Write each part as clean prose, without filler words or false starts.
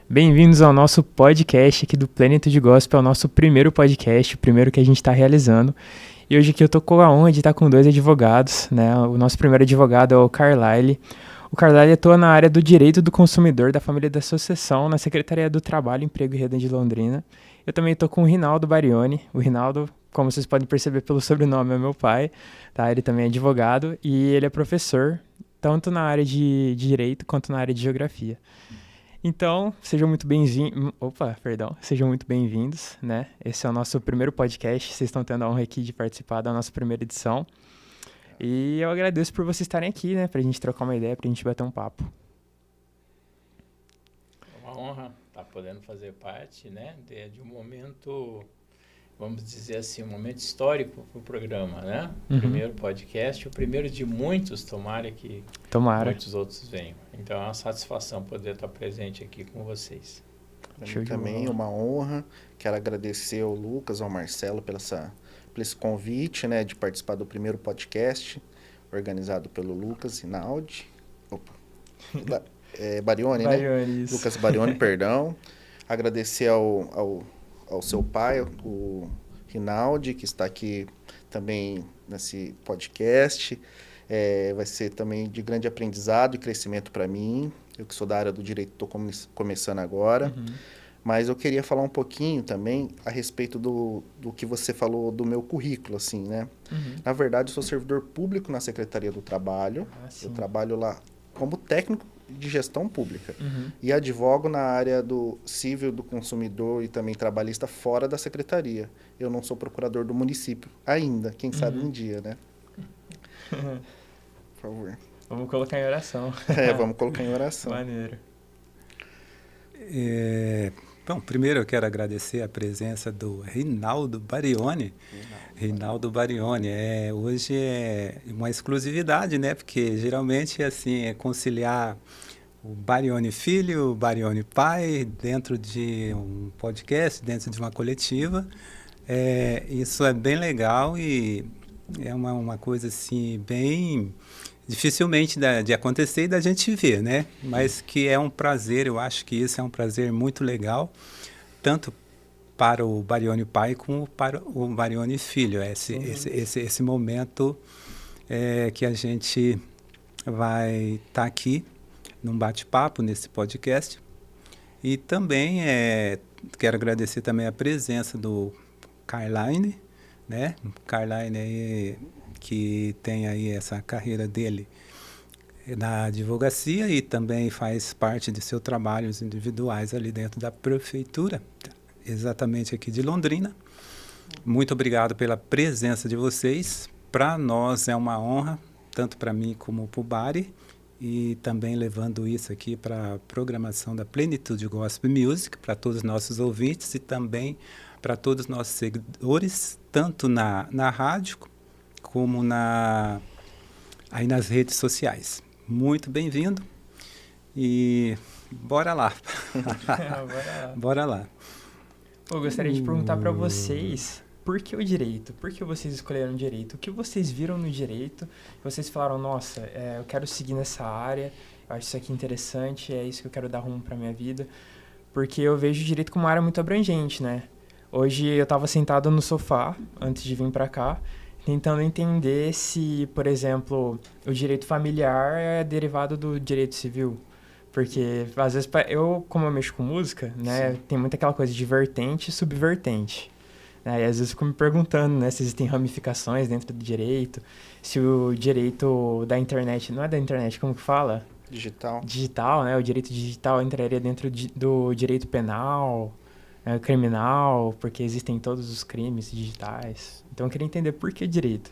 Bem-vindos ao nosso podcast aqui do Plenitude Gospel, é o nosso primeiro podcast, o primeiro que a gente está realizando. E hoje aqui eu tô com a honra de estar com dois advogados, né? O nosso primeiro advogado é o Carlyle. O Carlyle atua na área do direito do consumidor da família da Sucessão, na Secretaria do Trabalho, Emprego e Renda de Londrina. Eu também estou com o Rinaldo Barioni. O Rinaldo, como vocês podem perceber pelo sobrenome, é meu pai, tá? Ele também é advogado e ele é professor, tanto na área de direito quanto na área de geografia. Então, sejam muito bem-vindos. Sejam muito bem-vindos, né? Esse é o nosso primeiro podcast. Vocês estão tendo a honra aqui de participar da nossa primeira edição. E eu agradeço por vocês estarem aqui, né? Pra gente trocar uma ideia, pra gente bater um papo. É uma honra estar podendo fazer parte, né? De um momento, vamos dizer assim, um momento histórico para o programa, né? Uhum. Primeiro podcast, o primeiro de muitos, tomara que muitos outros venham. Então é uma satisfação poder estar presente aqui com vocês. Para mim também é uma honra. Quero agradecer ao Lucas, ao Marcelo por esse convite, né, de participar do primeiro podcast organizado pelo Lucas Rinaldi. Barioni, né? Isso. Lucas Barioni, perdão. Agradecer ao seu pai, o Rinaldi, que está aqui também nesse podcast. Vai ser também de grande aprendizado e crescimento para mim. Eu que sou da área do direito, estou começando agora. Uhum. Mas eu queria falar um pouquinho também a respeito do que você falou do meu currículo, assim, né? Uhum. Na verdade, eu sou servidor público na Secretaria do Trabalho. Eu trabalho lá como técnico de gestão pública. Uhum. E advogo na área do civil, do consumidor e também trabalhista fora da Secretaria. Eu não sou procurador do município ainda, quem sabe um dia, né? Por favor. Vamos colocar em oração. Vamos colocar em oração. Maneiro. Bom, primeiro eu quero agradecer a presença do Rinaldo Barioni. Rinaldo Barioni. Hoje é uma exclusividade, né? Porque geralmente assim, é conciliar o Barioni filho, o Barioni pai, dentro de um podcast, dentro de uma coletiva. Isso é bem legal e é uma coisa assim, bem dificilmente de acontecer e da gente ver, né? Mas que é um prazer, eu acho que isso é um prazer muito legal, tanto para o Barioni pai como para o Barioni filho. Esse momento que a gente vai estar aqui num bate-papo nesse podcast. E também quero agradecer também a presença do Carlyle, né? Carlyle aí, que tem aí essa carreira dele na advocacia e também faz parte de seus trabalhos individuais ali dentro da prefeitura, exatamente aqui de Londrina. Muito obrigado pela presença de vocês. Para nós é uma honra, tanto para mim como para o Bari, e também levando isso aqui para a programação da Plenitude Gospel Music, para todos os nossos ouvintes e também para todos os nossos seguidores, tanto na rádio como aí nas redes sociais. Muito bem-vindo e bora lá. Bora lá. Eu gostaria de perguntar para vocês, por que o direito? Por que vocês escolheram direito? O que vocês viram no direito? Vocês falaram, nossa, eu quero seguir nessa área, eu acho isso aqui interessante, é isso que eu quero dar rumo para minha vida. Porque eu vejo o direito como uma área muito abrangente, né? Hoje eu estava sentado no sofá, antes de vir para cá, tentando entender se, por exemplo, o direito familiar é derivado do direito civil. Porque, às vezes, como eu mexo com música, né, tem muita aquela coisa de vertente e subvertente. Né, e às vezes eu fico me perguntando, né, se existem ramificações dentro do direito, se o direito da internet, não é da internet, como que fala? Digital, né, o direito digital entraria dentro do direito penal, criminal, porque existem todos os crimes digitais. Então eu queria entender por que direito.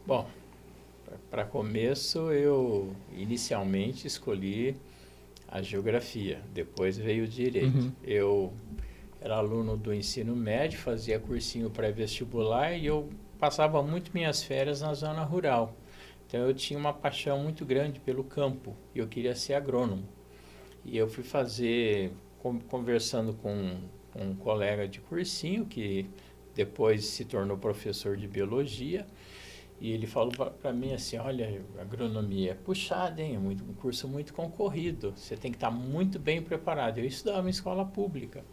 Bom, para começo eu inicialmente escolhi a geografia, depois veio o direito. Uhum. Eu era aluno do ensino médio, fazia cursinho pré-vestibular e eu passava muito minhas férias na zona rural. Então eu tinha uma paixão muito grande pelo campo e eu queria ser agrônomo. E eu fui fazer, conversando com um colega de cursinho que depois se tornou professor de biologia, E ele falou para mim assim, olha, agronomia é puxada, hein? Um curso muito concorrido, você tem que estar muito bem preparado. Eu estudava em escola pública.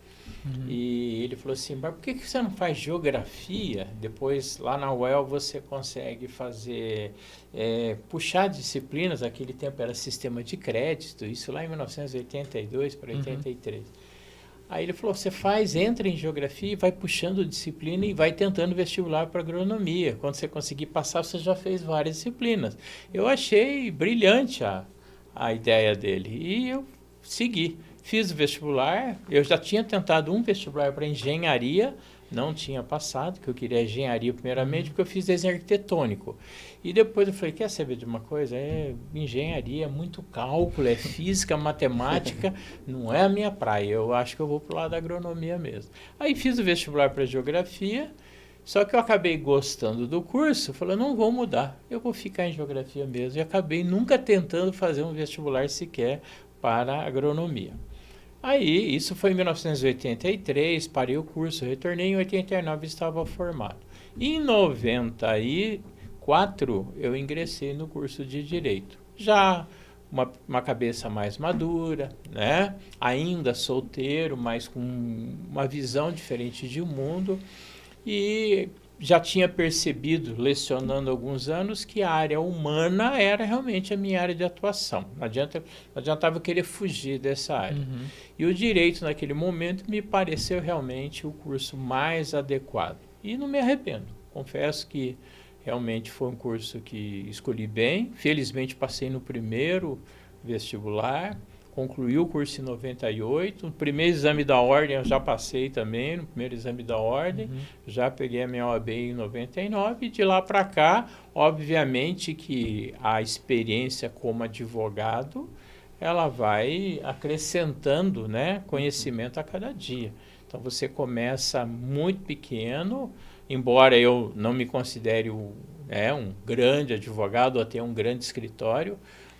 E ele falou assim, mas por que você não faz geografia? Depois, lá na UEL, você consegue fazer, puxar disciplinas, naquele tempo era sistema de crédito, isso lá em 1982 para 83. Aí ele falou, você entra em geografia e vai puxando disciplina e vai tentando vestibular para agronomia. Quando você conseguir passar, você já fez várias disciplinas. Eu achei brilhante a ideia dele e eu segui. Fiz o vestibular, eu já tinha tentado um vestibular para engenharia, não tinha passado, que eu queria engenharia primeiramente, porque eu fiz desenho arquitetônico. E depois eu falei, quer saber de uma coisa? Engenharia, é muito cálculo, é física, matemática, não é a minha praia, eu acho que eu vou para o lado da agronomia mesmo. Aí fiz o vestibular para geografia, só que eu acabei gostando do curso, falei, não vou mudar, eu vou ficar em geografia mesmo. E acabei nunca tentando fazer um vestibular sequer para agronomia. Aí, isso foi em 1983, parei o curso, retornei em 89, estava formado. Em 94, eu ingressei no curso de Direito. Já uma cabeça mais madura, né? Ainda solteiro, mas com uma visão diferente de mundo. E já tinha percebido, lecionando alguns anos, que a área humana era realmente a minha área de atuação. Não adiantava eu querer fugir dessa área. E o direito, naquele momento, me pareceu realmente o curso mais adequado. E não me arrependo. Confesso que realmente foi um curso que escolhi bem. Felizmente, passei no primeiro vestibular. Concluí o curso em 98, no primeiro exame da ordem eu já passei também, no primeiro exame da ordem, já peguei a minha OAB em 99, e de lá para cá, obviamente que a experiência como advogado, ela vai acrescentando, né, conhecimento a cada dia. Então você começa muito pequeno, embora eu não me considere um grande advogado ou até um grande escritório,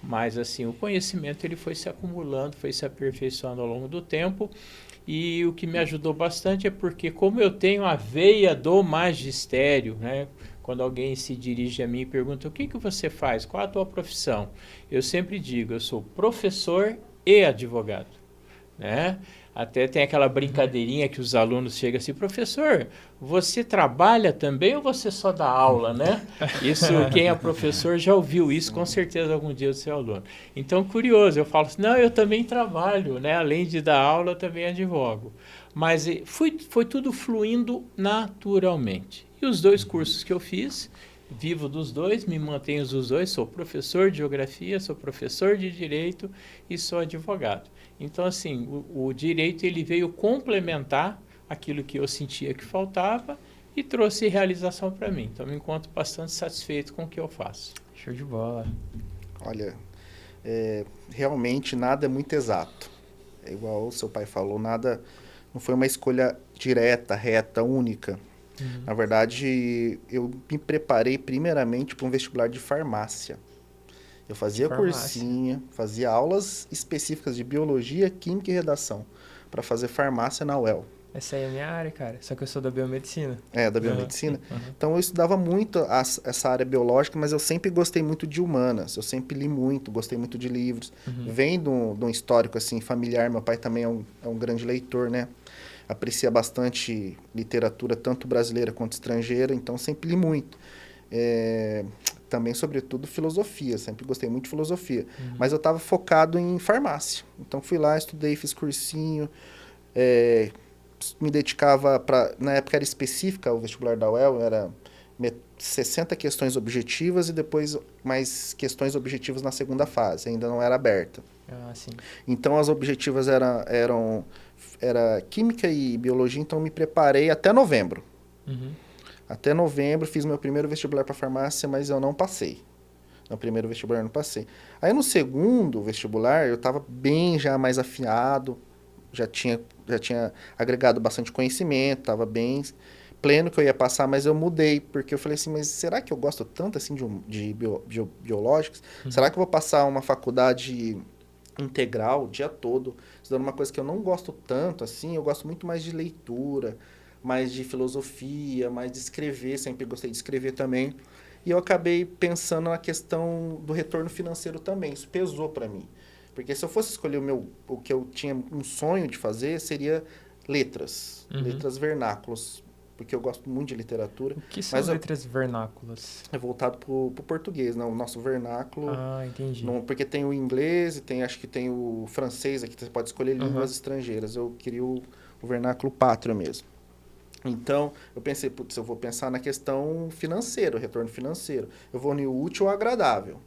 mas assim, o conhecimento ele foi se acumulando, foi se aperfeiçoando ao longo do tempo, e o que me ajudou bastante é porque, como eu tenho a veia do magistério, né, quando alguém se dirige a mim e pergunta, o que você faz? Qual a tua profissão? Eu sempre digo, eu sou professor e advogado, né? Até tem aquela brincadeirinha que os alunos chegam assim, professor, você trabalha também ou você só dá aula, né? Isso, quem é professor já ouviu isso, com certeza algum dia o seu aluno. Então, curioso, eu falo assim, não, eu também trabalho, né? Além de dar aula, eu também advogo. Mas foi tudo fluindo naturalmente. E os dois cursos que eu fiz, vivo dos dois, me mantenho dos dois, sou professor de geografia, sou professor de direito e sou advogado. Então, assim, o direito ele veio complementar aquilo que eu sentia que faltava e trouxe realização para mim. Então, me encontro bastante satisfeito com o que eu faço. Show de bola. Olha, realmente nada é muito exato. É igual o seu pai falou, nada, não foi uma escolha direta, reta, única. Na verdade, eu me preparei primeiramente para um vestibular de farmácia. Eu fazia cursinho, fazia aulas específicas de biologia, química e redação para fazer farmácia na UEL. Essa aí é a minha área, cara. Só que eu sou da biomedicina. Da biomedicina. Então, eu estudava muito essa área biológica, mas eu sempre gostei muito de humanas. Eu sempre li muito, gostei muito de livros. Vem de um histórico assim, familiar. Meu pai também é um grande leitor, né? Aprecia bastante literatura, tanto brasileira quanto estrangeira. Então, sempre li muito. Também, sobretudo, filosofia. Sempre gostei muito de filosofia. Mas eu estava focado em farmácia. Então, fui lá, estudei, fiz cursinho. Me dedicava para... Na época era específica, o vestibular da UEL era 60 questões objetivas e depois mais questões objetivas na segunda fase. Ainda não era aberta. Sim. Então, as objetivas eram química e biologia. Então, me preparei até novembro. Até novembro, fiz meu primeiro vestibular para farmácia, mas eu não passei. No primeiro vestibular eu não passei. Aí no segundo vestibular, eu estava bem já mais afiado, já tinha agregado bastante conhecimento, estava bem pleno que eu ia passar, mas eu mudei, porque eu falei assim, mas será que eu gosto tanto assim de biológicos? Será que eu vou passar uma faculdade integral o dia todo, estudando uma coisa que eu não gosto tanto assim? Eu gosto muito mais de leitura, mais de filosofia, mais de escrever, sempre gostei de escrever também. E eu acabei pensando na questão do retorno financeiro também. Isso pesou para mim. Porque se eu fosse escolher o que eu tinha um sonho de fazer, seria letras. Letras vernáculos. Porque eu gosto muito de literatura. O que são letras vernáculas? É voltado para o português, né? O nosso vernáculo. Ah, entendi. Porque tem o inglês e acho que tem o francês aqui. Você pode escolher línguas estrangeiras. Eu queria o vernáculo pátrio mesmo. Então, eu pensei, putz, eu vou pensar na questão financeira, o retorno financeiro. Eu vou unir o útil ao agradável.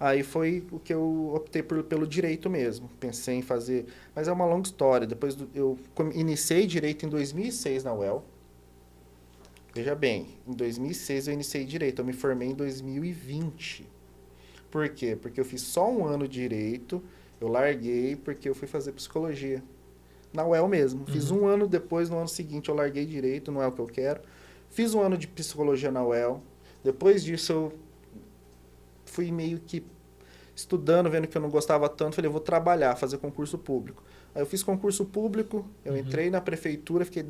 Aí foi o que eu optei pelo direito mesmo. Pensei em fazer... Mas é uma longa história. Depois eu iniciei direito em 2006 na UEL. Veja bem, em 2006 eu iniciei direito. Eu me formei em 2020. Por quê? Porque eu fiz só um ano de direito. Eu larguei porque eu fui fazer psicologia. Na UEL mesmo. Fiz um ano depois, no ano seguinte, eu larguei direito, não é o que eu quero. Fiz um ano de psicologia na UEL. Depois disso, eu fui meio que estudando, vendo que eu não gostava tanto. Falei, eu vou trabalhar, fazer concurso público. Aí eu fiz concurso público, eu entrei na prefeitura, fiquei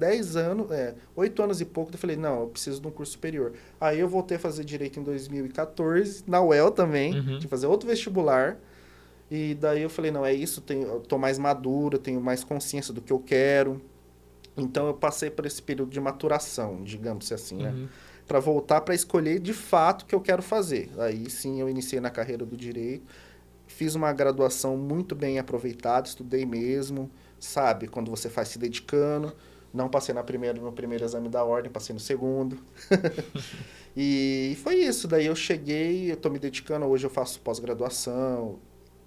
8 anos e pouco. Eu falei, não, eu preciso de um curso superior. Aí eu voltei a fazer direito em 2014, na UEL também, de fazer outro vestibular. E daí eu falei, não, é isso, eu tô mais maduro, tenho mais consciência do que eu quero. Então eu passei por esse período de maturação, digamos assim, né? Para voltar para escolher de fato o que eu quero fazer. Aí sim eu iniciei na carreira do direito, fiz uma graduação muito bem aproveitada, estudei mesmo, sabe? Quando você faz se dedicando. Não passei no primeiro exame da ordem, passei no segundo. E foi isso, daí eu cheguei, eu tô me dedicando, hoje eu faço pós-graduação,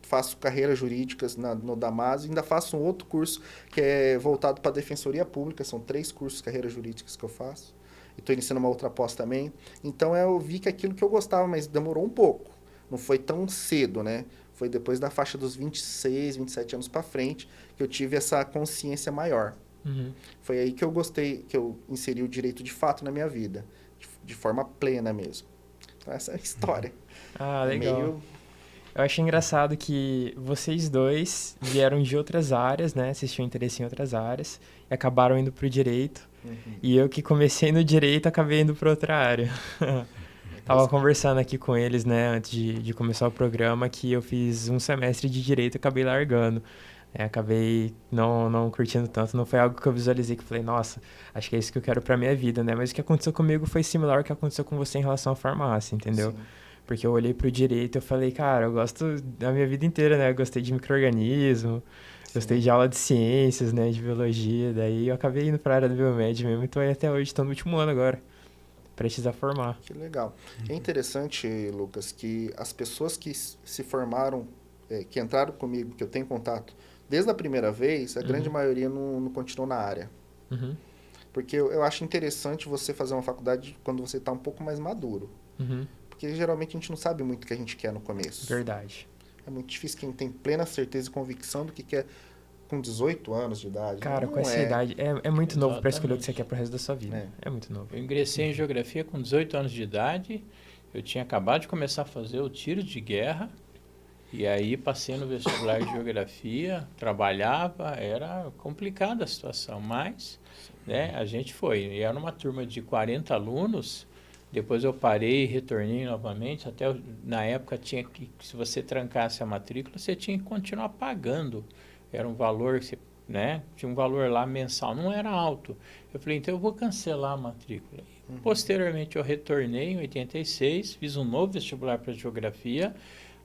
faço carreiras jurídicas no Damásio, ainda faço um outro curso que é voltado para a Defensoria Pública, são 3 cursos de carreiras jurídicas que eu faço, e estou iniciando uma outra pós também. Então eu vi que aquilo que eu gostava, mas demorou um pouco, não foi tão cedo, né? Foi depois da faixa dos 26, 27 anos para frente que eu tive essa consciência maior. Foi aí que eu gostei, que eu inseri o direito de fato na minha vida, de forma plena mesmo. Então essa é a história. Ah, legal. Eu achei engraçado que vocês dois vieram de outras áreas, né? Vocês tinham interesse em outras áreas e acabaram indo pro direito. E eu que comecei no direito, acabei indo para outra área. Tava conversando aqui com eles, né, antes de começar o programa, que eu fiz um semestre de direito e acabei largando. Acabei não curtindo tanto, não foi algo que eu visualizei, que eu falei, nossa, acho que é isso que eu quero pra minha vida, né? Mas o que aconteceu comigo foi similar ao que aconteceu com você em relação à farmácia, entendeu? Sim. Porque eu olhei pro direito e eu falei, cara, eu gosto da minha vida inteira, né? Eu gostei de micro-organismo, gostei de aula de ciências, né? De biologia, daí eu acabei indo pra área da biomédia mesmo, então aí até hoje, tô no último ano agora. Precisa formar. Que legal. É interessante, Lucas, que as pessoas que se formaram, que entraram comigo, que eu tenho contato, desde a primeira vez, a grande maioria não continuou na área. Porque eu acho interessante você fazer uma faculdade quando você está um pouco mais maduro. Porque geralmente a gente não sabe muito o que a gente quer no começo. Verdade. É muito difícil quem tem plena certeza e convicção do que quer com 18 anos de idade. Cara, com essa idade, é muito novo para escolher o que você quer pro resto da sua vida. É muito novo. Eu ingressei em geografia com 18 anos de idade, eu tinha acabado de começar a fazer o tiro de guerra, e aí passei no vestibular de geografia, trabalhava, era complicada a situação, mas né, a gente foi. E era uma turma de 40 alunos, depois eu parei e retornei novamente, até na época tinha que, se você trancasse a matrícula, você tinha que continuar pagando. Era um valor, né? Tinha um valor lá mensal, não era alto. Eu falei, então eu vou cancelar a matrícula. Posteriormente eu retornei em 86, fiz um novo vestibular para geografia,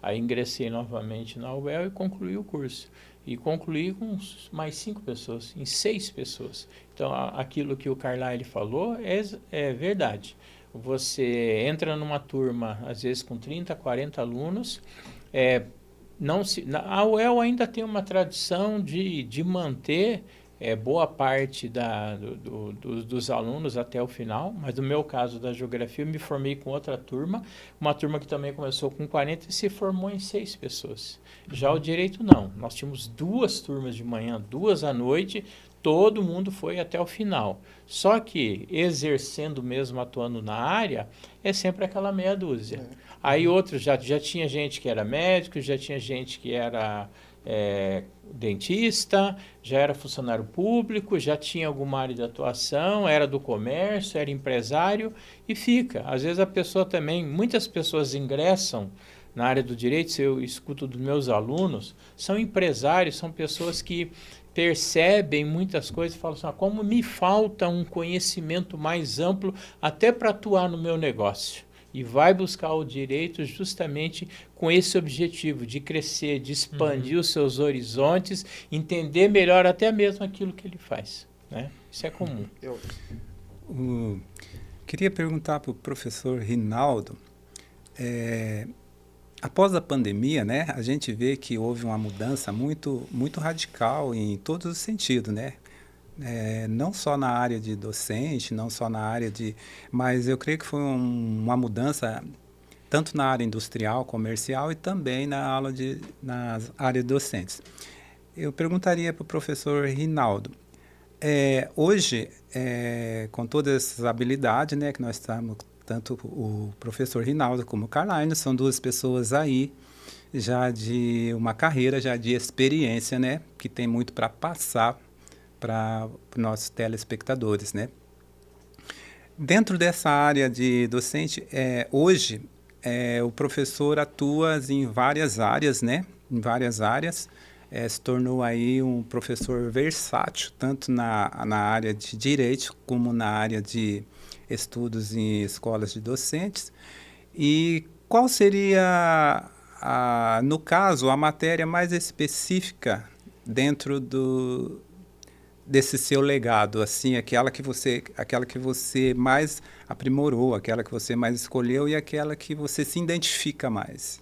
aí ingressei novamente na UEL e concluí o curso. E concluí com mais 5 pessoas, em 6 pessoas. Então aquilo que o Carlyle falou é verdade. Você entra numa turma, às vezes com 30, 40 alunos, a UEL ainda tem uma tradição de manter boa parte dos alunos até o final, mas no meu caso da geografia eu me formei com outra turma, uma turma que também começou com 40 e se formou em 6 pessoas. Já o direito não, nós tínhamos 2 turmas de manhã, 2 à noite, todo mundo foi até o final. Só que exercendo mesmo, atuando na área, é sempre aquela meia dúzia. Aí outros, já tinha gente que era médico, já tinha gente que era dentista, já era funcionário público, já tinha alguma área de atuação, era do comércio, era empresário e fica. Às vezes a pessoa também, muitas pessoas ingressam na área do direito, se eu escuto dos meus alunos, são empresários, são pessoas que percebem muitas coisas e falam assim, como me falta um conhecimento mais amplo até para atuar no meu negócio. E vai buscar o direito justamente com esse objetivo de crescer, de expandir os seus horizontes, entender melhor até mesmo aquilo que ele faz, né? Isso é comum. Queria perguntar para o professor Rinaldo, após a pandemia, né, a gente vê que houve uma mudança muito, muito radical em todos os sentidos, né? Não só na área de docente, não só na área de... Mas eu creio que foi uma mudança tanto na área industrial, comercial e também na área de docentes. Eu perguntaria para o professor Rinaldo, hoje, com todas essas habilidades, né, que nós estamos, tanto o professor Rinaldo como o Carline, são duas pessoas aí já de uma carreira, já de experiência, né, que tem muito para passar para os nossos telespectadores, né? Dentro dessa área de docente, hoje o professor atua em várias áreas, né? Em várias áreas, se tornou aí um professor versátil, tanto na área de direito como na área de estudos em escolas de docentes. E qual seria, no caso, a matéria mais específica dentro desse seu legado, assim, aquela que você mais aprimorou, aquela que você mais escolheu e aquela que você se identifica mais?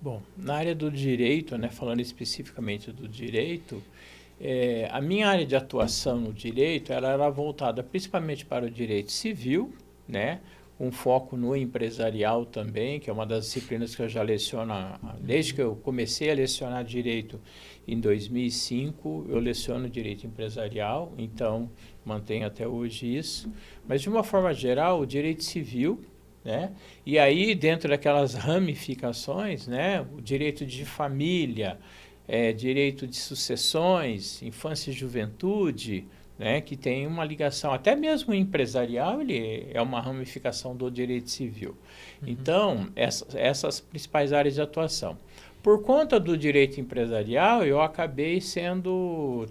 Bom, na área do direito, né, falando especificamente do direito, a minha área de atuação no direito ela era voltada principalmente para o direito civil, né, um foco no empresarial também, que é uma das disciplinas que eu já leciono desde que eu comecei a lecionar direito em 2005, eu leciono direito empresarial, então mantenho até hoje isso. Mas, de uma forma geral, o direito civil, né? E aí, dentro daquelas ramificações, né? O direito de família, direito de sucessões, infância e juventude, né, que tem uma ligação, até mesmo empresarial, ele é uma ramificação do direito civil. Então, essas principais áreas de atuação. Por conta do direito empresarial, eu acabei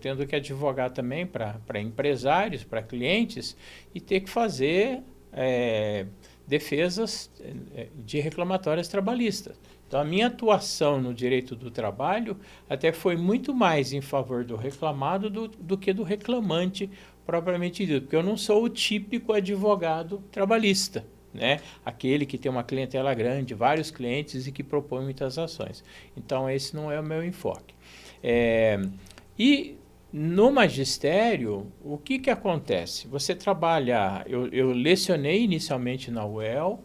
tendo que advogar também para empresários, para clientes, e ter que fazer defesas de reclamatórias trabalhistas. Então, a minha atuação no direito do trabalho até foi muito mais em favor do reclamado do que do reclamante propriamente dito, porque eu não sou o típico advogado trabalhista, né? Aquele que tem uma clientela grande, vários clientes e que propõe muitas ações. Então, esse não é o meu enfoque. E no magistério, o que acontece? Você trabalha... Eu lecionei inicialmente na UEL,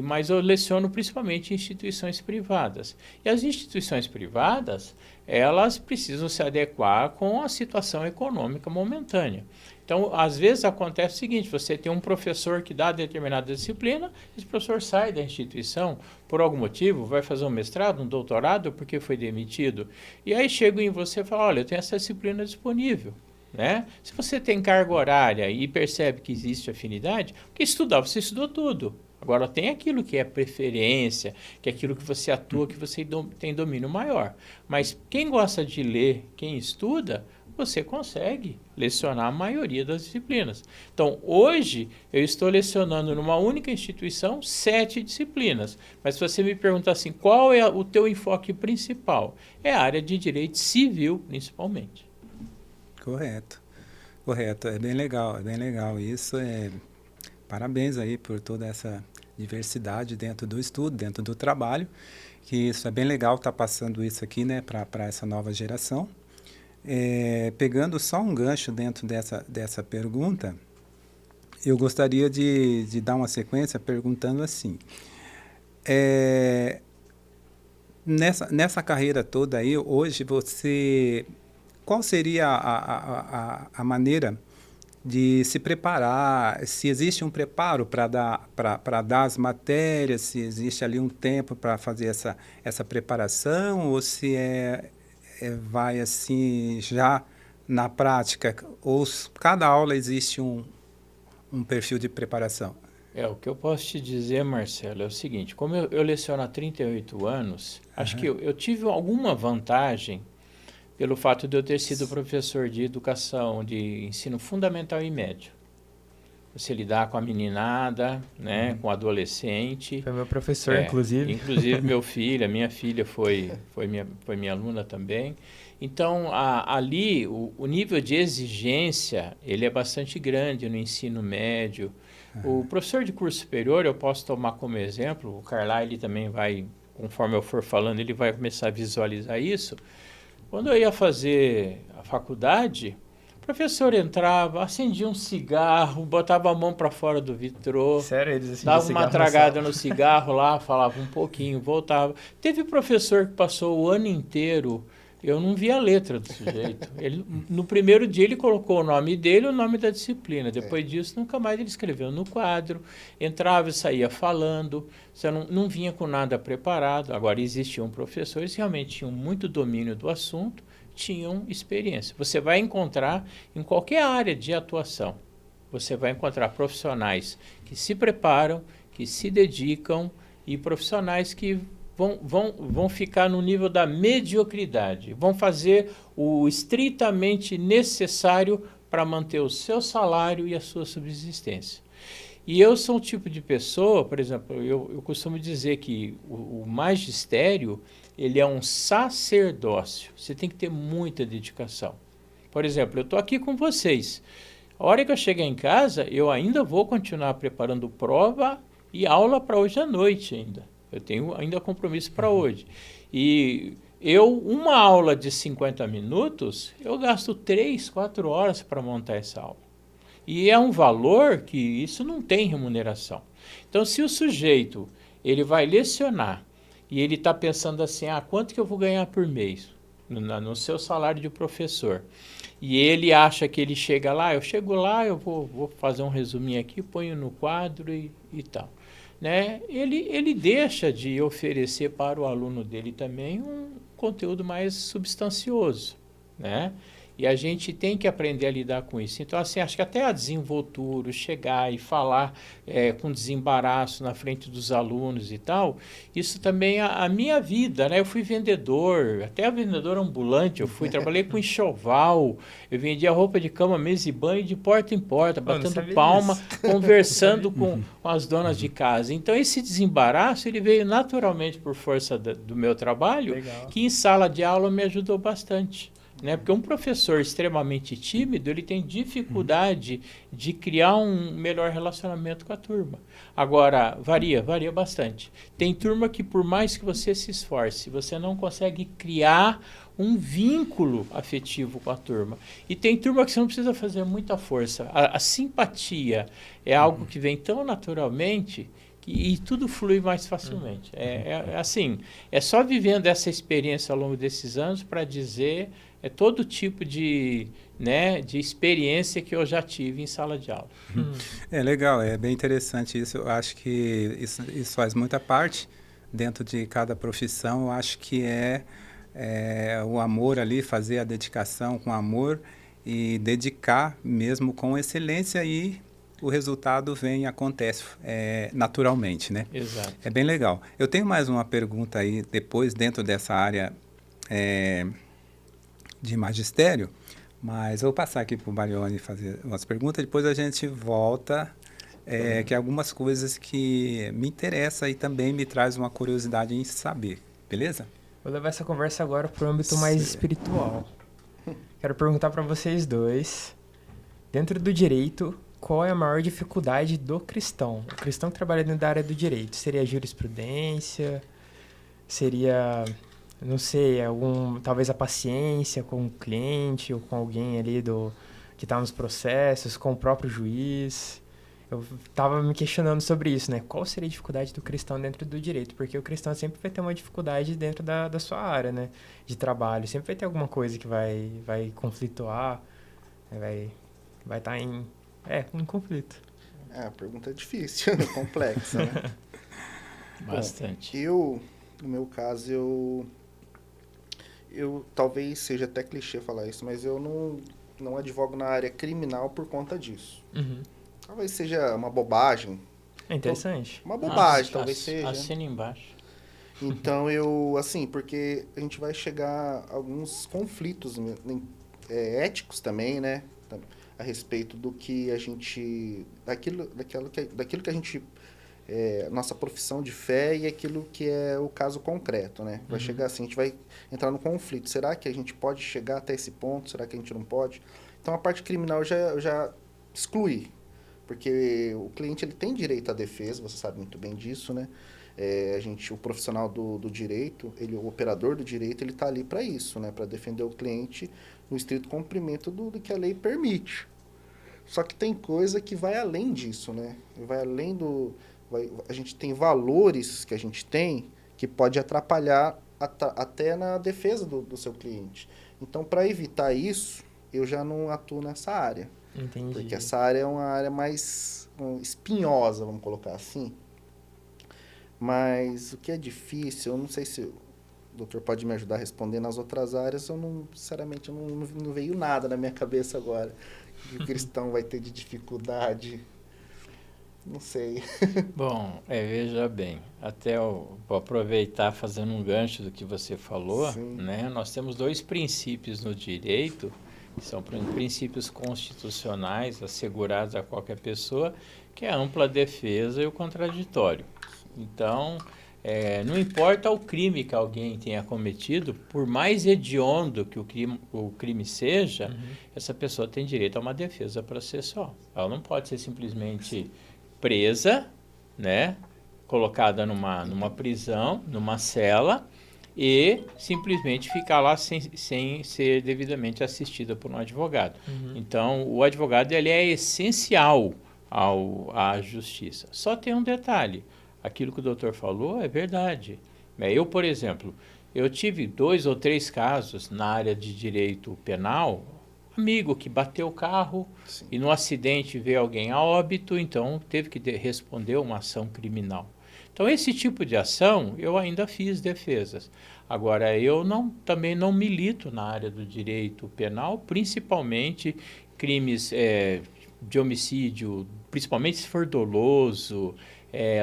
mas eu leciono principalmente em instituições privadas. E as instituições privadas, elas precisam se adequar com a situação econômica momentânea. Então, às vezes acontece o seguinte, você tem um professor que dá determinada disciplina, esse professor sai da instituição por algum motivo, vai fazer um mestrado, um doutorado, porque foi demitido. E aí chega em você e fala, olha, eu tenho essa disciplina disponível. Né? Se você tem carga horária e percebe que existe afinidade, porque estudar, você estudou tudo. Agora, tem aquilo que é preferência, que é aquilo que você atua, que você tem domínio maior. Mas quem gosta de ler, quem estuda, você consegue lecionar a maioria das disciplinas. Então, hoje, eu estou lecionando numa única instituição 7 disciplinas. Mas se você me perguntar assim, qual é o teu enfoque principal? É a área de direito civil, principalmente. Correto. É bem legal. Isso parabéns aí por toda essa diversidade dentro do estudo, dentro do trabalho, que isso é bem legal estar passando isso aqui, né, para essa nova geração. Pegando só um gancho dentro dessa pergunta, eu gostaria de dar uma sequência perguntando assim, nessa carreira toda aí, hoje qual seria a maneira de se preparar, se existe um preparo para dar as matérias, se existe ali um tempo para fazer essa preparação, ou se vai assim já na prática? Ou cada aula existe um perfil de preparação? O que eu posso te dizer, Marcelo, é o seguinte, como eu leciono há 38 anos, acho que eu tive alguma vantagem pelo fato de eu ter sido professor de educação, de ensino fundamental e médio. Você lidar com a meninada, né, com o adolescente. Foi meu professor, inclusive. Inclusive minha filha foi minha aluna também. Então, ali, o nível de exigência, ele é bastante grande no ensino médio. O professor de curso superior, eu posso tomar como exemplo, o Carlyle também vai, conforme eu for falando, ele vai começar a visualizar isso. Quando eu ia fazer a faculdade, o professor entrava, acendia um cigarro, botava a mão para fora do vitrô. Sério, eles acendiam dava uma tragada no cigarro lá, falava um pouquinho, voltava. Teve professor que passou o ano inteiro, eu não vi a letra do sujeito. No primeiro dia ele colocou o nome dele e o nome da disciplina. Depois disso, nunca mais ele escreveu no quadro. Entrava e saía falando. Você não vinha com nada preparado. Agora, existiam professores que realmente tinham muito domínio do assunto, tinham experiência. Você vai encontrar em qualquer área de atuação. Você vai encontrar profissionais que se preparam, que se dedicam e profissionais que vão ficar no nível da mediocridade, vão fazer o estritamente necessário para manter o seu salário e a sua subsistência. E eu sou um tipo de pessoa, por exemplo, eu costumo dizer que o magistério, ele é um sacerdócio, você tem que ter muita dedicação. Por exemplo, eu estou aqui com vocês, a hora que eu chegar em casa, eu ainda vou continuar preparando prova e aula para hoje à noite ainda. Eu tenho ainda compromisso para hoje. E uma aula de 50 minutos, eu gasto 3, 4 horas para montar essa aula. E é um valor que isso não tem remuneração. Então, se o sujeito ele vai lecionar e ele está pensando assim, quanto que eu vou ganhar por mês no seu salário de professor? E ele acha que ele chega lá, eu chego lá, eu vou fazer um resuminho aqui, ponho no quadro e tal. Né? Ele deixa de oferecer para o aluno dele também um conteúdo mais substancioso, né? E a gente tem que aprender a lidar com isso. Então, assim, acho que até a desenvoltura, chegar e falar com desembaraço na frente dos alunos e tal, isso também é a minha vida, né? Eu fui vendedor, até vendedor ambulante, trabalhei com enxoval, eu vendia roupa de cama, mesa e banho de porta em porta, batendo palma, conversando com as donas de casa. Então, esse desembaraço, ele veio naturalmente por força do meu trabalho, que em sala de aula me ajudou bastante. Né? Porque um professor extremamente tímido, ele tem dificuldade de criar um melhor relacionamento com a turma. Agora, varia bastante. Tem turma que, por mais que você se esforce, você não consegue criar um vínculo afetivo com a turma. E tem turma que você não precisa fazer muita força. A simpatia é algo que vem tão naturalmente e tudo flui mais facilmente. Assim, é só vivendo essa experiência ao longo desses anos para dizer todo tipo de experiência que eu já tive em sala de aula. É legal, é bem interessante isso. Eu acho que isso faz muita parte dentro de cada profissão. Eu acho que é o amor ali, fazer a dedicação com amor e dedicar mesmo com excelência e o resultado vem e acontece naturalmente, né? Exato. É bem legal. Eu tenho mais uma pergunta aí, depois, dentro dessa área de magistério, mas eu vou passar aqui para o Barione fazer umas perguntas, depois a gente volta, que é algumas coisas que me interessam e também me traz uma curiosidade em saber, beleza? Vou levar essa conversa agora para o âmbito mais espiritual. Quero perguntar para vocês dois, dentro do direito, qual é a maior dificuldade do cristão? O cristão que trabalha dentro da área do direito, seria a jurisprudência? Seria, não sei, talvez a paciência com o cliente ou com alguém ali que está nos processos, com o próprio juiz? Eu estava me questionando sobre isso, né? Qual seria a dificuldade do cristão dentro do direito? Porque o cristão sempre vai ter uma dificuldade dentro da sua área, né? De trabalho. Sempre vai ter alguma coisa que vai conflituar, vai estar em conflito. A pergunta é difícil, complexa, né? Bastante. Bom, no meu caso, eu talvez seja até clichê falar isso, mas eu não advogo na área criminal por conta disso. Uhum. Talvez seja uma bobagem. É interessante. Uma bobagem, talvez seja. Assina embaixo. Então, assim, porque a gente vai chegar a alguns conflitos éticos também, né? A respeito do que a gente... daquilo que a gente... nossa profissão de fé e aquilo que é o caso concreto, né? Vai chegar assim, a gente vai entrar no conflito. Será que a gente pode chegar até esse ponto? Será que a gente não pode? Então, a parte criminal eu já excluí. Porque o cliente ele tem direito à defesa, você sabe muito bem disso, né? O profissional do direito, o operador do direito, ele está ali para isso, né? Para defender o cliente no estrito cumprimento do que a lei permite. Só que tem coisa que vai além disso, né? Vai além a gente tem valores que a gente tem que pode atrapalhar até na defesa do seu cliente. Então, para evitar isso, eu já não atuo nessa área. Entendi. Porque essa área é uma área mais espinhosa, vamos colocar assim. Mas o que é difícil, eu não sei se o doutor pode me ajudar a responder nas outras áreas, sinceramente, não veio nada na minha cabeça agora. O cristão vai ter de dificuldade, não sei. Bom, veja bem, até eu vou aproveitar fazendo um gancho do que você falou, né? Nós temos 2 princípios no direito, que são princípios constitucionais assegurados a qualquer pessoa, que é a ampla defesa e o contraditório. Então, não importa o crime que alguém tenha cometido, por mais hediondo que o crime seja, essa pessoa tem direito a uma defesa processual. Ela não pode ser simplesmente presa, né, colocada numa prisão, numa cela, e simplesmente ficar lá sem ser devidamente assistida por um advogado. Então, o advogado ele é essencial à justiça. Só tem um detalhe. Aquilo que o doutor falou é verdade. Eu, por exemplo, eu tive 2 ou 3 casos na área de direito penal, amigo que bateu o carro e no acidente veio alguém a óbito, então teve que responder uma ação criminal. Então, esse tipo de ação, eu ainda fiz defesas. Agora, eu também não milito na área do direito penal, principalmente crimes de homicídio, principalmente se for doloso,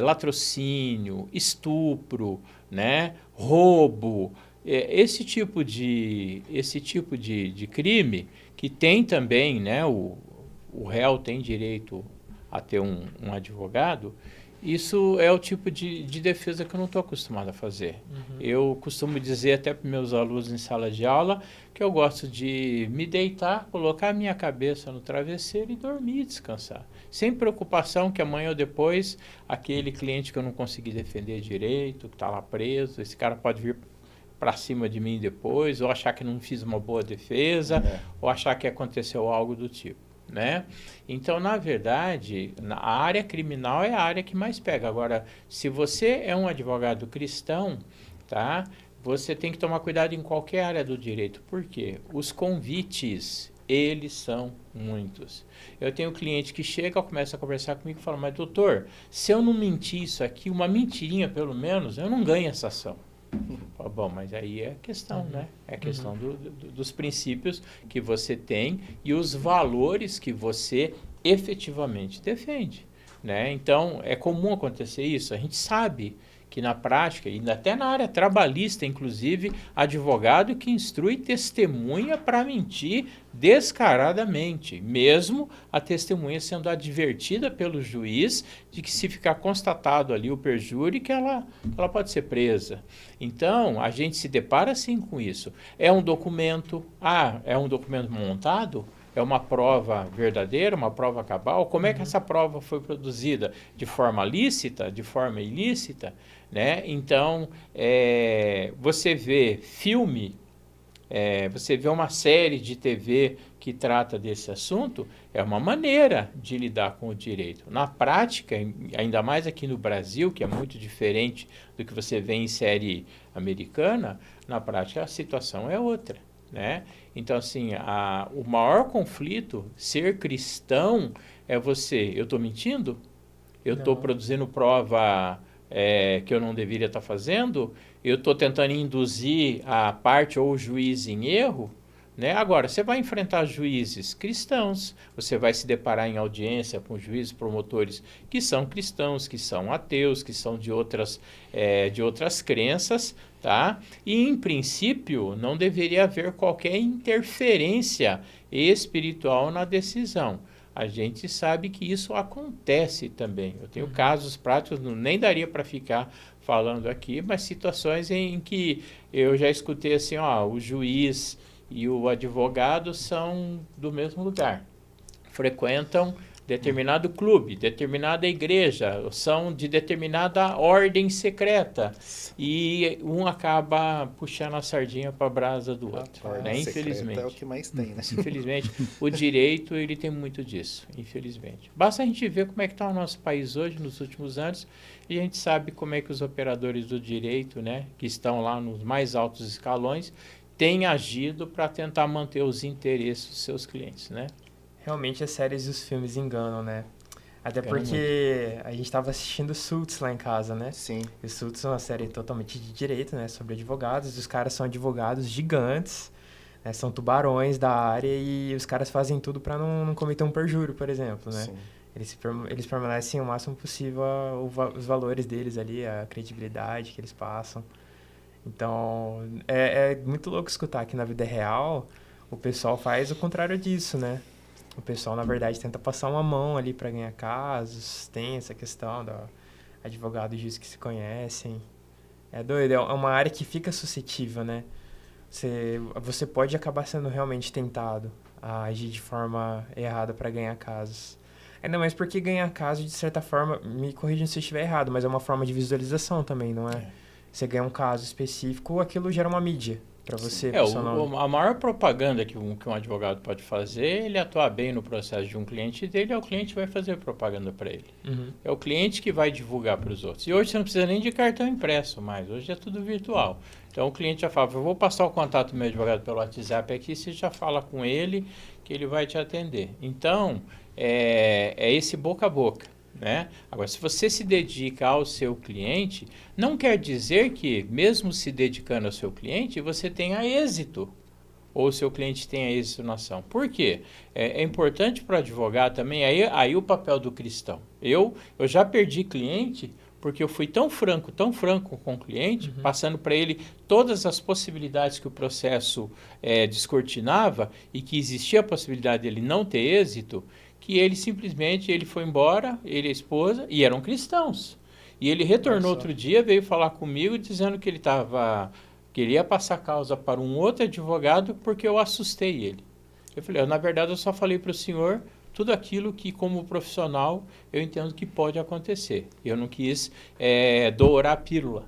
latrocínio, estupro, né, roubo, esse tipo de crime que tem também, né, o réu tem direito a ter um advogado. Isso é o tipo de defesa que eu não estou acostumado a fazer. Eu costumo dizer até para meus alunos em sala de aula que eu gosto de me deitar, colocar a minha cabeça no travesseiro e dormir e descansar. Sem preocupação que amanhã ou depois aquele cliente que eu não consegui defender direito, que está lá preso, esse cara pode vir para cima de mim depois, ou achar que não fiz uma boa defesa, ou achar que aconteceu algo do tipo, né? Então, na verdade, a área criminal é a área que mais pega. Agora, se você é um advogado cristão, tá? Você tem que tomar cuidado em qualquer área do direito. Por quê? Os convites, eles são muitos. Eu tenho um cliente que chega, começa a conversar comigo e fala, mas doutor, se eu não mentir isso aqui, uma mentirinha pelo menos, eu não ganho essa ação. Bom, mas aí é questão, né? É questão dos princípios que você tem e os valores que você efetivamente defende, né? Então, é comum acontecer isso. A gente sabe que na prática, e até na área trabalhista, inclusive, advogado que instrui testemunha para mentir descaradamente, mesmo a testemunha sendo advertida pelo juiz de que se ficar constatado ali o perjúrio, que ela pode ser presa. Então, a gente se depara sim com isso. É um documento, é um documento montado? É uma prova verdadeira, uma prova cabal? Como é que essa prova foi produzida? De forma lícita? De forma ilícita? Né? Então, você vê filme, você vê uma série de TV que trata desse assunto, é uma maneira de lidar com o direito. Na prática, ainda mais aqui no Brasil, que é muito diferente do que você vê em série americana, na prática a situação é outra, né? Então, assim, o maior conflito, ser cristão, é eu estou mentindo? Eu estou produzindo prova que eu não deveria estar fazendo, eu estou tentando induzir a parte ou o juiz em erro, né? Agora, você vai enfrentar juízes cristãos, você vai se deparar em audiência com juízes promotores que são cristãos, que são ateus, que são de outras crenças, tá? E, em princípio, não deveria haver qualquer interferência espiritual na decisão. A gente sabe que isso acontece também. Eu tenho casos práticos, nem daria para ficar falando aqui, mas situações em que eu já escutei assim, o juiz e o advogado são do mesmo lugar, frequentam determinado clube, determinada igreja, são de determinada ordem secreta, e um acaba puxando a sardinha para a brasa do outro, né? Infelizmente. É o que mais tem, né? Infelizmente, o direito ele tem muito disso, infelizmente. Basta a gente ver como é que está o nosso país hoje, nos últimos anos, e a gente sabe como é que os operadores do direito, né, que estão lá nos mais altos escalões, têm agido para tentar manter os interesses dos seus clientes, né? Realmente as séries e os filmes enganam, né? Até porque a gente estava assistindo Suits lá em casa, né? Sim. E Suits é uma série totalmente de direito, né? Sobre advogados. Os caras são advogados gigantes, né? São tubarões da área e os caras fazem tudo para não cometer um perjúrio, por exemplo, né? Sim. Eles permanecem o máximo possível os valores deles ali, a credibilidade que eles passam. Então, é muito louco escutar que na vida real o pessoal faz o contrário disso, né? O pessoal, na verdade, tenta passar uma mão ali para ganhar casos, tem essa questão do advogado e juiz que se conhecem. É doido, é uma área que fica suscetível, né? Você pode acabar sendo realmente tentado a agir de forma errada para ganhar casos. Ainda mais porque ganhar casos, de certa forma, me corrijam se eu estiver errado, mas é uma forma de visualização também, não é? Você ganha um caso específico, aquilo gera uma mídia para você. A maior propaganda que um advogado pode fazer, ele atuar bem no processo de um cliente dele, o cliente vai fazer propaganda para ele. Uhum. É o cliente que vai divulgar para os outros. E hoje você não precisa nem de cartão impresso mais, hoje é tudo virtual. Então o cliente já fala, eu vou passar o contato do meu advogado pelo WhatsApp aqui, você já fala com ele que ele vai te atender. Então, é esse boca a boca. Né? Agora, se você se dedica ao seu cliente, não quer dizer que, mesmo se dedicando ao seu cliente, você tenha êxito, ou o seu cliente tenha êxito na ação. Por quê? É importante para o advogado também, aí o papel do cristão. Eu já perdi cliente porque eu fui tão franco com o cliente, passando para ele todas as possibilidades que o processo descortinava e que existia a possibilidade dele não ter êxito, que ele simplesmente foi embora, ele e a esposa, e eram cristãos. E ele retornou outro dia, veio falar comigo dizendo que ele ia passar a causa para um outro advogado porque eu assustei ele. Eu falei, na verdade eu só falei para o senhor tudo aquilo que, como profissional, eu entendo que pode acontecer. Eu não quis dourar a pílula.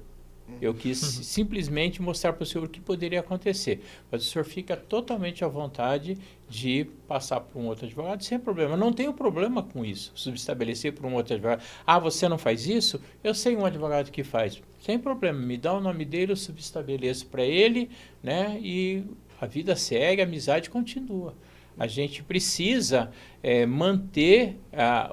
Eu quis simplesmente mostrar para o senhor o que poderia acontecer. Mas o senhor fica totalmente à vontade de passar por um outro advogado sem problema. Não tenho problema com isso, subestabelecer por um outro advogado. Você não faz isso? Eu sei um advogado que faz. Sem problema, me dá o nome dele, eu subestabeleço para ele, né? E a vida segue, a amizade continua. A gente precisa manter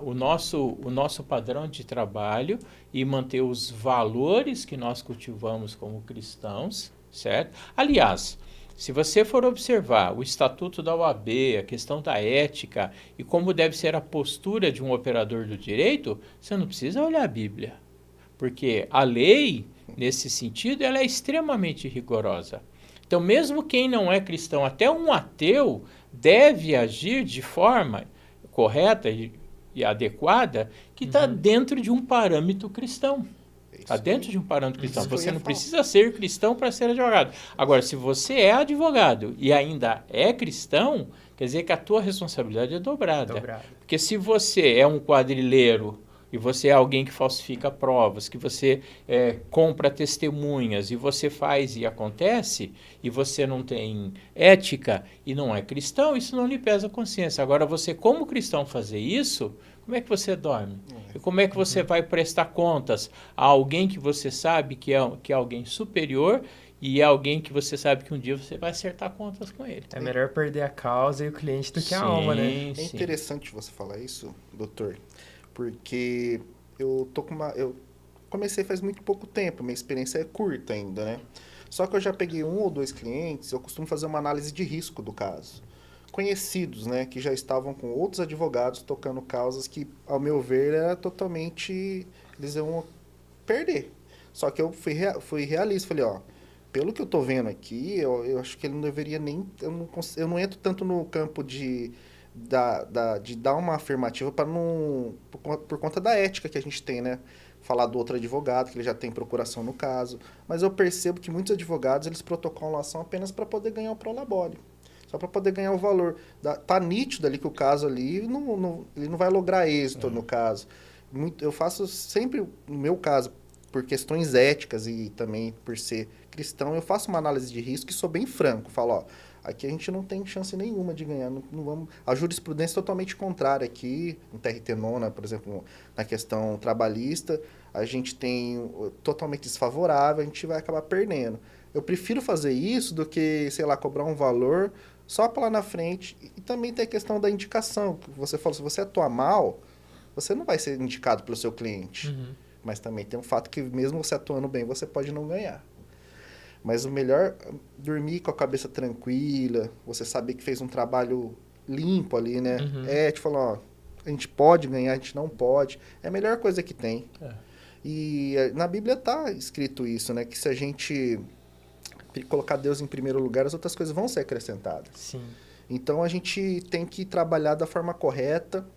o nosso padrão de trabalho e manter os valores que nós cultivamos como cristãos, certo? Aliás, se você for observar o estatuto da OAB, a questão da ética e como deve ser a postura de um operador do direito, você não precisa olhar a Bíblia, porque a lei, nesse sentido, ela é extremamente rigorosa. Então, mesmo quem não é cristão, até um ateu, deve agir de forma correta e adequada que está dentro de um parâmetro cristão. Está dentro de um parâmetro cristão. Você não precisa ser cristão para ser advogado. Agora, se você é advogado e ainda é cristão, quer dizer que a tua responsabilidade é dobrada. Porque se você é um quadrilheiro e você é alguém que falsifica provas, que você compra testemunhas e você faz e acontece, e você não tem ética e não é cristão, isso não lhe pesa a consciência. Agora, você como cristão fazer isso, como é que você dorme? E como é que você vai prestar contas a alguém que você sabe que é alguém superior e é alguém que você sabe que um dia você vai acertar contas com ele? É melhor perder a causa e o cliente do que a alma, né? É interessante você falar isso, doutor, porque eu comecei faz muito pouco tempo, minha experiência é curta ainda, né? Só que eu já peguei 1 ou 2 clientes, eu costumo fazer uma análise de risco do caso. Conhecidos, né, que já estavam com outros advogados tocando causas que, ao meu ver, era totalmente... Eles iam perder. Só que eu fui realista, falei, ó, pelo que eu tô vendo aqui, eu acho que ele não deveria nem... Eu não entro tanto no campo de dar uma afirmativa para não... Por conta da ética que a gente tem, né? Falar do outro advogado, que ele já tem procuração no caso. Mas eu percebo que muitos advogados, eles protocolam ação apenas para poder ganhar o prolabore. Só para poder ganhar o valor. Tá nítido ali que o caso ali, ele não vai lograr êxito no caso. Eu faço sempre, no meu caso, por questões éticas e também por ser cristão, eu faço uma análise de risco e sou bem franco. Falo, ó, aqui a gente não tem chance nenhuma de ganhar. Não vamos... A jurisprudência é totalmente contrária aqui, no TRT Nona, por exemplo, na questão trabalhista, a gente tem totalmente desfavorável, a gente vai acabar perdendo. Eu prefiro fazer isso do que, sei lá, cobrar um valor só para lá na frente. E também tem a questão da indicação, que você falou, se você atuar mal, você não vai ser indicado pelo seu cliente. Uhum. Mas também tem um fato que mesmo você atuando bem, você pode não ganhar. Mas o melhor é dormir com a cabeça tranquila, você saber que fez um trabalho limpo ali, né? Uhum. Te falar, ó, a gente pode ganhar, a gente não pode. É a melhor coisa que tem. E na Bíblia tá escrito isso, né? Que se a gente colocar Deus em primeiro lugar, as outras coisas vão ser acrescentadas. Sim. Então a gente tem que trabalhar da forma correta,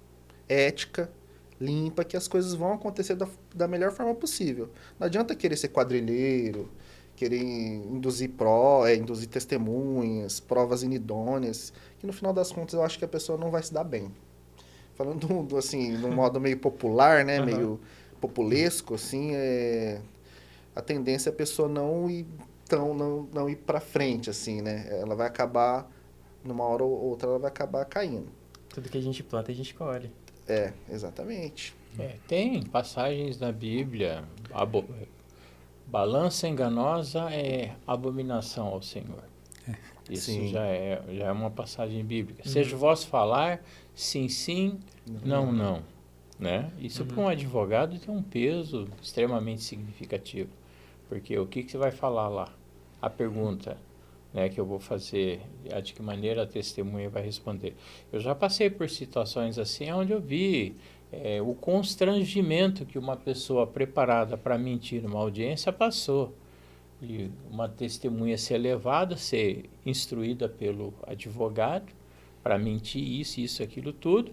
ética, limpa, que as coisas vão acontecer da melhor forma possível. Não adianta querer ser quadrilheiro, querer induzir testemunhas, provas inidôneas, que no final das contas eu acho que a pessoa não vai se dar bem. Falando assim, de um modo meio popular, né, meio populesco, assim, a tendência é a pessoa não ir para frente, assim, né? Ela vai acabar, numa hora ou outra, ela vai acabar caindo. Tudo que a gente planta, a gente colhe. Exatamente. Tem passagens na Bíblia, balança enganosa é abominação ao Senhor. Isso Sim. já é uma passagem bíblica. Seja o vosso falar, sim, sim, não, não. Né? Isso para um advogado tem um peso extremamente significativo. Porque o que você vai falar lá? A pergunta, né, que eu vou fazer, de que maneira a testemunha vai responder. Eu já passei por situações assim, onde eu vi o constrangimento que uma pessoa preparada para mentir numa audiência passou. E uma testemunha ser levada, ser instruída pelo advogado para mentir isso, aquilo tudo.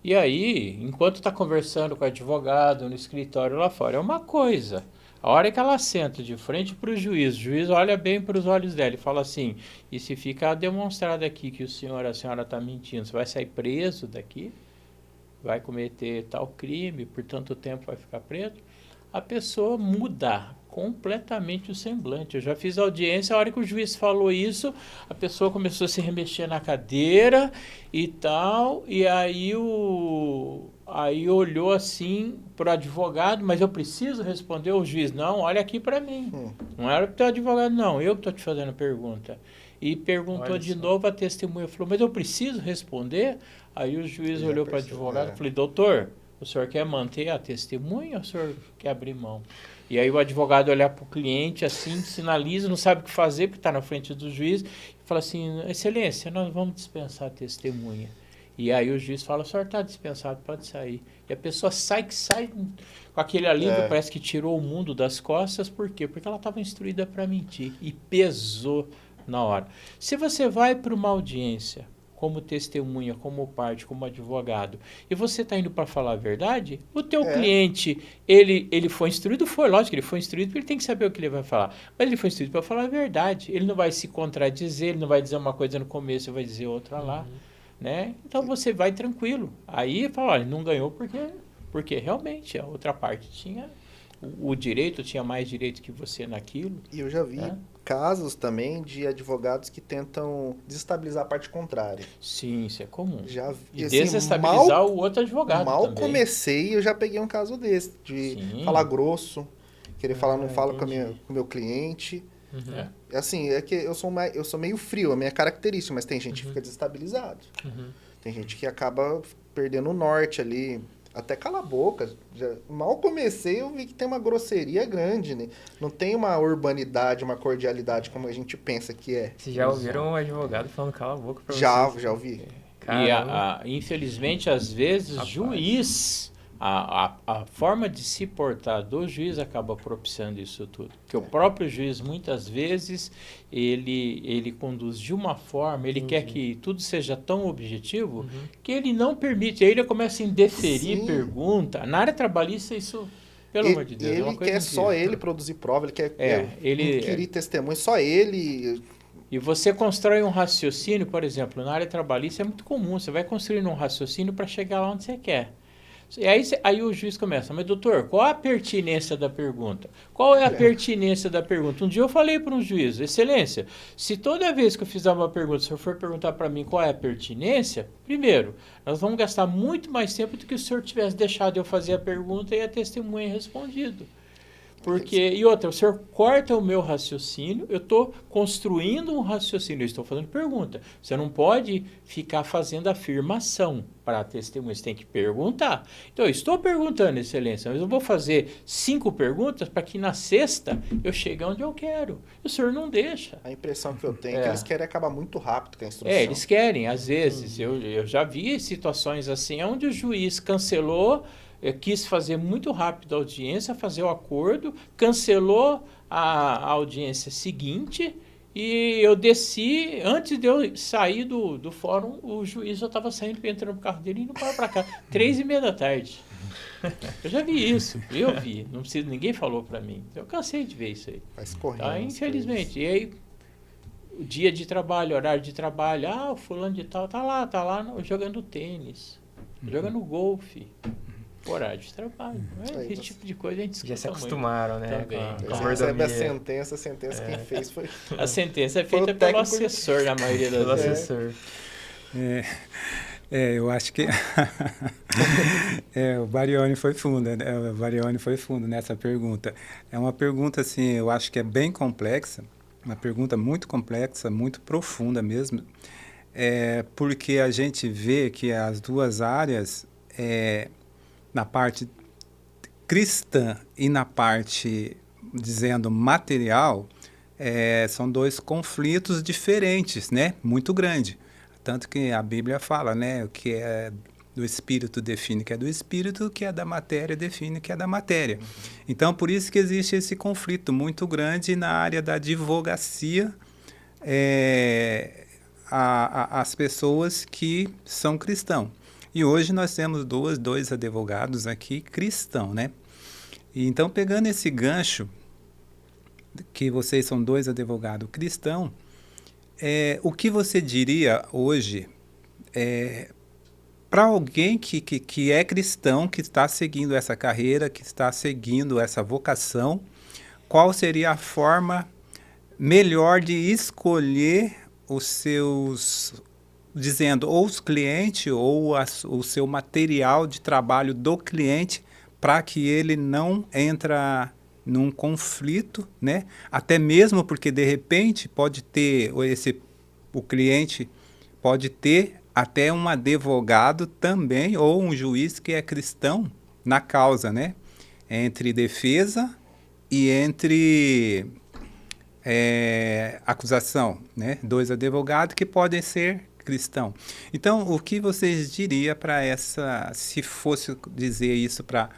E aí, enquanto está conversando com o advogado no escritório lá fora, é uma coisa. A hora que ela senta de frente para o juiz olha bem para os olhos dela e fala assim, e se ficar demonstrado aqui que a senhora está mentindo, você vai sair preso daqui? Vai cometer tal crime, por tanto tempo vai ficar preso? A pessoa muda completamente o semblante. Eu já fiz audiência, a hora que o juiz falou isso, a pessoa começou a se remexer na cadeira e tal, e aí olhou assim para o advogado, mas eu preciso responder o juiz, não, olha aqui para mim. Não era para o teu advogado, não, eu que estou te fazendo a pergunta. E perguntou Olha de só. novo, a testemunha falou, mas eu preciso responder? Aí o juiz olhou para o advogado e falou, doutor, o senhor quer manter a testemunha ou o senhor quer abrir mão? E aí o advogado olhar para o cliente assim, sinaliza, não sabe o que fazer, porque está na frente do juiz, e fala assim, excelência, nós vamos dispensar a testemunha. E aí o juiz fala, o senhor está dispensado, pode sair. E a pessoa sai com aquele alívio, parece que tirou o mundo das costas. Por quê? Porque ela estava instruída para mentir e pesou na hora. Se você vai para uma audiência como testemunha, como parte, como advogado, e você está indo para falar a verdade, o teu cliente, ele foi instruído, lógico que ele foi instruído porque ele tem que saber o que ele vai falar, mas ele foi instruído para falar a verdade, ele não vai se contradizer, ele não vai dizer uma coisa no começo e vai dizer outra lá, né? Então você vai tranquilo, aí fala, olha, não ganhou porque realmente a outra parte tinha o direito, tinha mais direito que você naquilo. E eu já vi casos também de advogados que tentam desestabilizar a parte contrária. Sim, isso é comum. Já vi, e assim, desestabilizar o outro advogado mal também. Comecei, eu já peguei um caso desse, de falar grosso, querer falar, não fala com o meu cliente. Assim, é que eu sou meio frio, a minha característica, mas tem gente que fica desestabilizado. Tem gente que acaba perdendo o norte ali. até cala a boca. Mal comecei, eu vi que tem uma grosseria grande, né? Não tem uma urbanidade, uma cordialidade como a gente pensa que é. Vocês já ouviram um advogado falando cala a boca pra Já vocês? ouvi. E, infelizmente, às vezes, Rapaz. juiz, a forma de se portar do juiz acaba propiciando isso tudo. Porque o próprio juiz, muitas vezes, ele conduz de uma forma, ele quer que tudo seja tão objetivo que ele não permite. Aí ele começa a indeferir Sim. pergunta. Na área trabalhista, isso, pelo amor de Deus, é uma Ele coisa quer só incrível. ele produzir prova, ele quer ele- inquirir testemunho, só ele. E você constrói um raciocínio, por exemplo, na área trabalhista é muito comum, você vai construindo um raciocínio para chegar lá onde você quer. E aí o juiz começa, mas doutor, qual a pertinência da pergunta? Qual é a pertinência da pergunta? Um dia eu falei para um juiz, excelência, se toda vez que eu fizer uma pergunta, o senhor for perguntar para mim qual é a pertinência, primeiro, nós vamos gastar muito mais tempo do que se o senhor tivesse deixado eu fazer a pergunta e a testemunha respondido. Porque, e outra, o senhor corta o meu raciocínio, eu estou construindo um raciocínio, eu estou fazendo pergunta. Você não pode ficar fazendo afirmação para a testemunha, você tem que perguntar. Então, eu estou perguntando, excelência, mas eu vou fazer 5 perguntas para que na sexta eu chegue onde eu quero. E o senhor não deixa. A impressão que eu tenho é que eles querem acabar muito rápido com a instrução. Eles querem, às vezes. Eu já vi situações assim, onde o juiz cancelou, quis fazer muito rápido a audiência, fazer o acordo, cancelou a audiência seguinte e eu desci, antes de eu sair do fórum, o juiz já estava saindo, entrando no carro dele e indo para cá, 3h30 da tarde. Eu já vi isso, eu vi, não precisa, ninguém falou para mim. Eu cansei de ver isso aí. Vai escorrendo. Tá? Infelizmente. E aí, o dia de trabalho, horário de trabalho, o fulano de tal tá lá jogando tênis, jogando golfe. Horário de trabalho. Esse tipo de coisa a gente escuta já se acostumaram, né? Também. Com a Você recebe a mordomia. sentença quem fez foi... A sentença é Foi o feita pelo técnico- assessor, na maioria Pelo das vezes. assessor. Eu acho que o Barione foi fundo, né? O Barione foi fundo nessa pergunta. É uma pergunta, assim, eu acho que é bem complexa, uma pergunta muito complexa, muito profunda mesmo, porque a gente vê que as duas áreas, na parte cristã e na parte, dizendo, material, são dois conflitos diferentes, né? Muito grande. Tanto que a Bíblia fala, né? O que é do Espírito define que é do Espírito, o que é da matéria define que é da matéria. Então, por isso que existe esse conflito muito grande na área da advocacia, as pessoas que são cristãos. E hoje nós temos dois advogados aqui cristãos, né? E então, pegando esse gancho, que vocês são dois advogados cristãos, o que você diria hoje para alguém que é cristão, que está seguindo essa carreira, que está seguindo essa vocação, qual seria a forma melhor de escolher os seus, dizendo, ou os clientes, ou o seu material de trabalho do cliente, para que ele não entre num conflito, né? Até mesmo porque, de repente, pode ter, o cliente pode ter até um advogado também, ou um juiz que é cristão na causa, né? Entre defesa e entre acusação, né? Dois advogados que podem ser cristãos. Então, o que vocês diriam para se fosse dizer isso para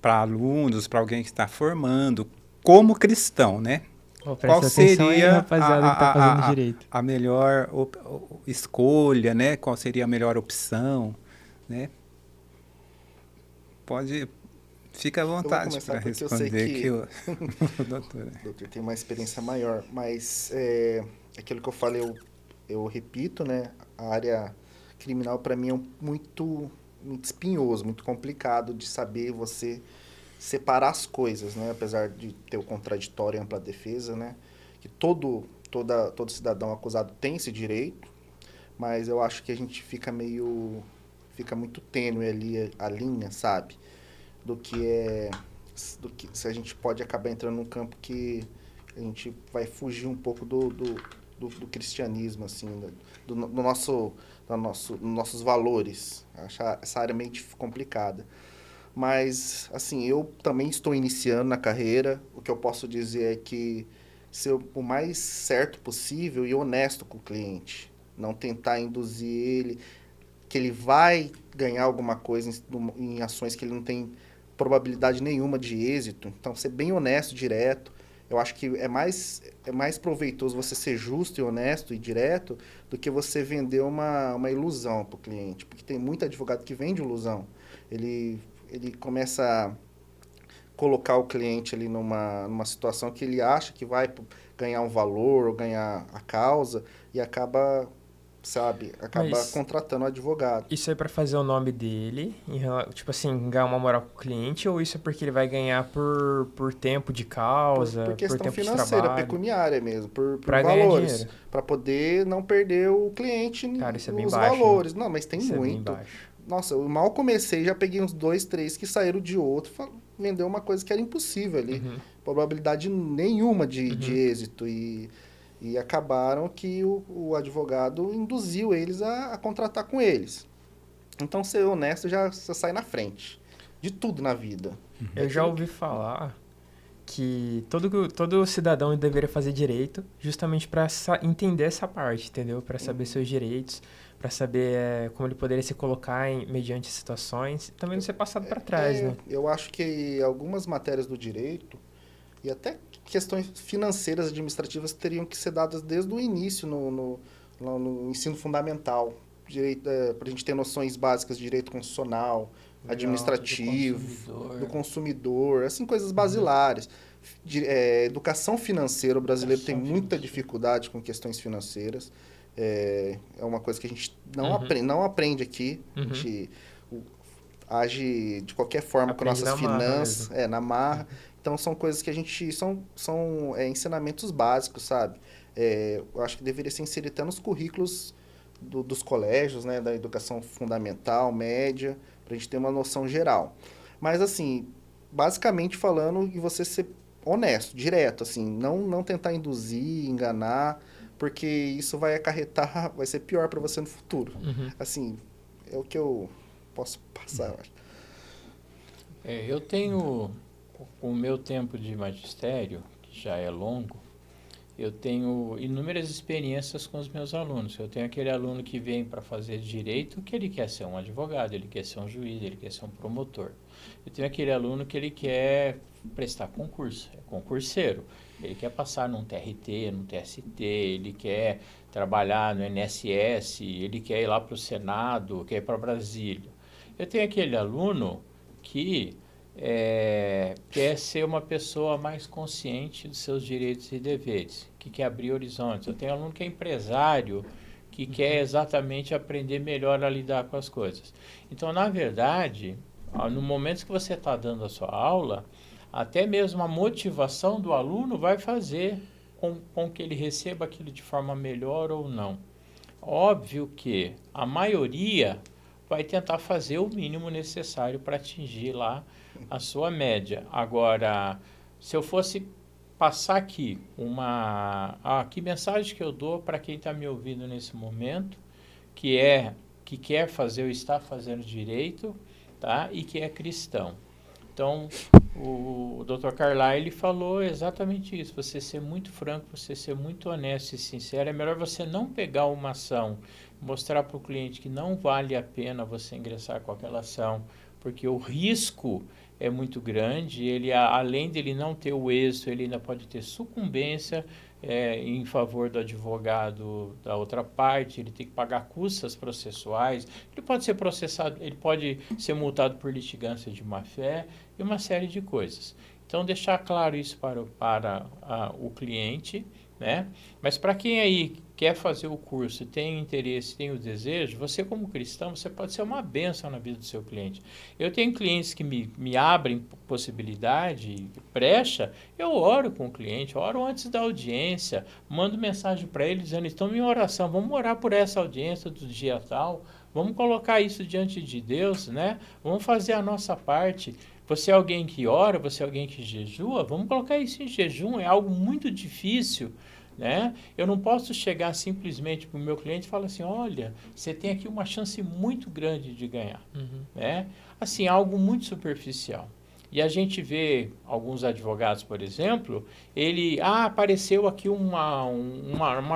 alunos, para alguém que está formando, como cristão, né? Qual seria rapaziada, que tá fazendo direito. a melhor escolha, né? Qual seria a melhor opção, né? Fica à vontade para responder que o doutor. O doutor tem uma experiência maior, mas é aquilo que eu falei, eu repito, né? A área criminal para mim é muito espinhoso, muito complicado de saber você separar as coisas, né? Apesar de ter o contraditório e ampla defesa, né? Que todo cidadão acusado tem esse direito, mas eu acho que a gente fica muito tênue ali a linha, sabe? Do que se a gente pode acabar entrando num campo que a gente vai fugir um pouco do cristianismo, assim, dos nossos valores. Acho essa área meio complicada. Mas, assim, eu também estou iniciando na carreira. O que eu posso dizer é que ser o mais certo possível e honesto com o cliente. Não tentar induzir ele, que ele vai ganhar alguma coisa em ações que ele não tem probabilidade nenhuma de êxito. Então, ser bem honesto, direto. Eu acho que é mais proveitoso você ser justo e honesto e direto do que você vender uma ilusão para o cliente. Porque tem muito advogado que vende ilusão. Ele começa a colocar o cliente ali numa situação que ele acha que vai ganhar um valor ou ganhar a causa e acaba Mas contratando um advogado. isso é pra fazer o nome dele, tipo assim, ganhar uma moral com o cliente, ou isso é porque ele vai ganhar por tempo de causa, Por por questão tempo de financeira, trabalho? pecuniária mesmo, por Pra ganhar valores. dinheiro. Para poder não perder o cliente Cara, isso é bem nos baixo, valores. Não, mas tem Isso é bem muito. baixo. Nossa, eu mal comecei, já peguei uns 2, 3 que saíram de outro, vendeu uma coisa que era impossível ali. Uhum. Probabilidade nenhuma de Uhum. êxito. E acabaram que o advogado induziu eles a contratar com eles. Então, ser honesto já sai na frente de tudo na vida. Eu já ouvi falar que todo cidadão deveria fazer direito justamente para entender essa parte, entendeu? Para saber seus direitos, para saber como ele poderia se colocar mediante situações, e também não ser passado para trás, né? Eu acho que algumas matérias do direito e até questões financeiras, administrativas, teriam que ser dadas desde o início no ensino fundamental. Para a gente ter noções básicas de direito constitucional, administrativo, do consumidor, assim, coisas basilares. Educação financeira, o brasileiro tem muita dificuldade com questões financeiras. É uma coisa que a gente não aprende aqui. A gente age de qualquer forma com nossas finanças, na marra. Então, são coisas que a gente... São ensinamentos básicos, sabe? Eu acho que deveria ser inserido até nos currículos dos colégios, né? Da educação fundamental, média, para a gente ter uma noção geral. Mas, assim, basicamente falando, e você ser honesto, direto, assim, não tentar induzir, enganar, porque isso vai ser pior para você no futuro. Assim, é o que eu posso passar, eu acho. Eu tenho, com o meu tempo de magistério, que já é longo, eu tenho inúmeras experiências com os meus alunos. Eu tenho aquele aluno que vem para fazer direito, que ele quer ser um advogado, ele quer ser um juiz, ele quer ser um promotor. Eu tenho aquele aluno que ele quer prestar concurso, é concurseiro. Ele quer passar num TRT, num TST, ele quer trabalhar no INSS, ele quer ir lá para o Senado, quer ir para Brasília. Eu tenho aquele aluno que quer ser uma pessoa mais consciente dos seus direitos e deveres, que quer abrir horizontes. Eu tenho aluno que é empresário, que quer exatamente aprender melhor a lidar com as coisas. Então, na verdade, no momento que você está dando a sua aula, até mesmo a motivação do aluno vai fazer com que ele receba aquilo de forma melhor ou não. Óbvio que a maioria vai tentar fazer o mínimo necessário para atingir lá a sua média. Agora, se eu fosse passar aqui que mensagem que eu dou para quem está me ouvindo nesse momento, que quer fazer ou está fazendo direito, tá? E que é cristão. Então, o Dr. Carlyle falou exatamente isso, você ser muito franco, você ser muito honesto e sincero. É melhor você não pegar uma ação, mostrar para o cliente que não vale a pena você ingressar com aquela ação, porque o risco é muito grande, ele, além de ele não ter o êxito, ele ainda pode ter sucumbência em favor do advogado da outra parte, ele tem que pagar custas processuais, ele pode ser processado, ele pode ser multado por litigância de má-fé e uma série de coisas. Então, deixar claro isso para o cliente, né? Mas para quem aí quer fazer o curso, tem interesse, tem o desejo, você como cristão, você pode ser uma bênção na vida do seu cliente. Eu tenho clientes que me abrem possibilidade, brecha, eu oro com o cliente, oro antes da audiência, mando mensagem para eles dizendo, estão em oração, vamos orar por essa audiência do dia tal, vamos colocar isso diante de Deus, né? Vamos fazer a nossa parte. Você é alguém que ora, você é alguém que jejua, vamos colocar isso em jejum, é algo muito difícil, né? Eu não posso chegar simplesmente para o meu cliente e falar assim, olha, você tem aqui uma chance muito grande de ganhar, né? Assim, algo muito superficial. E a gente vê alguns advogados, por exemplo, apareceu aqui uma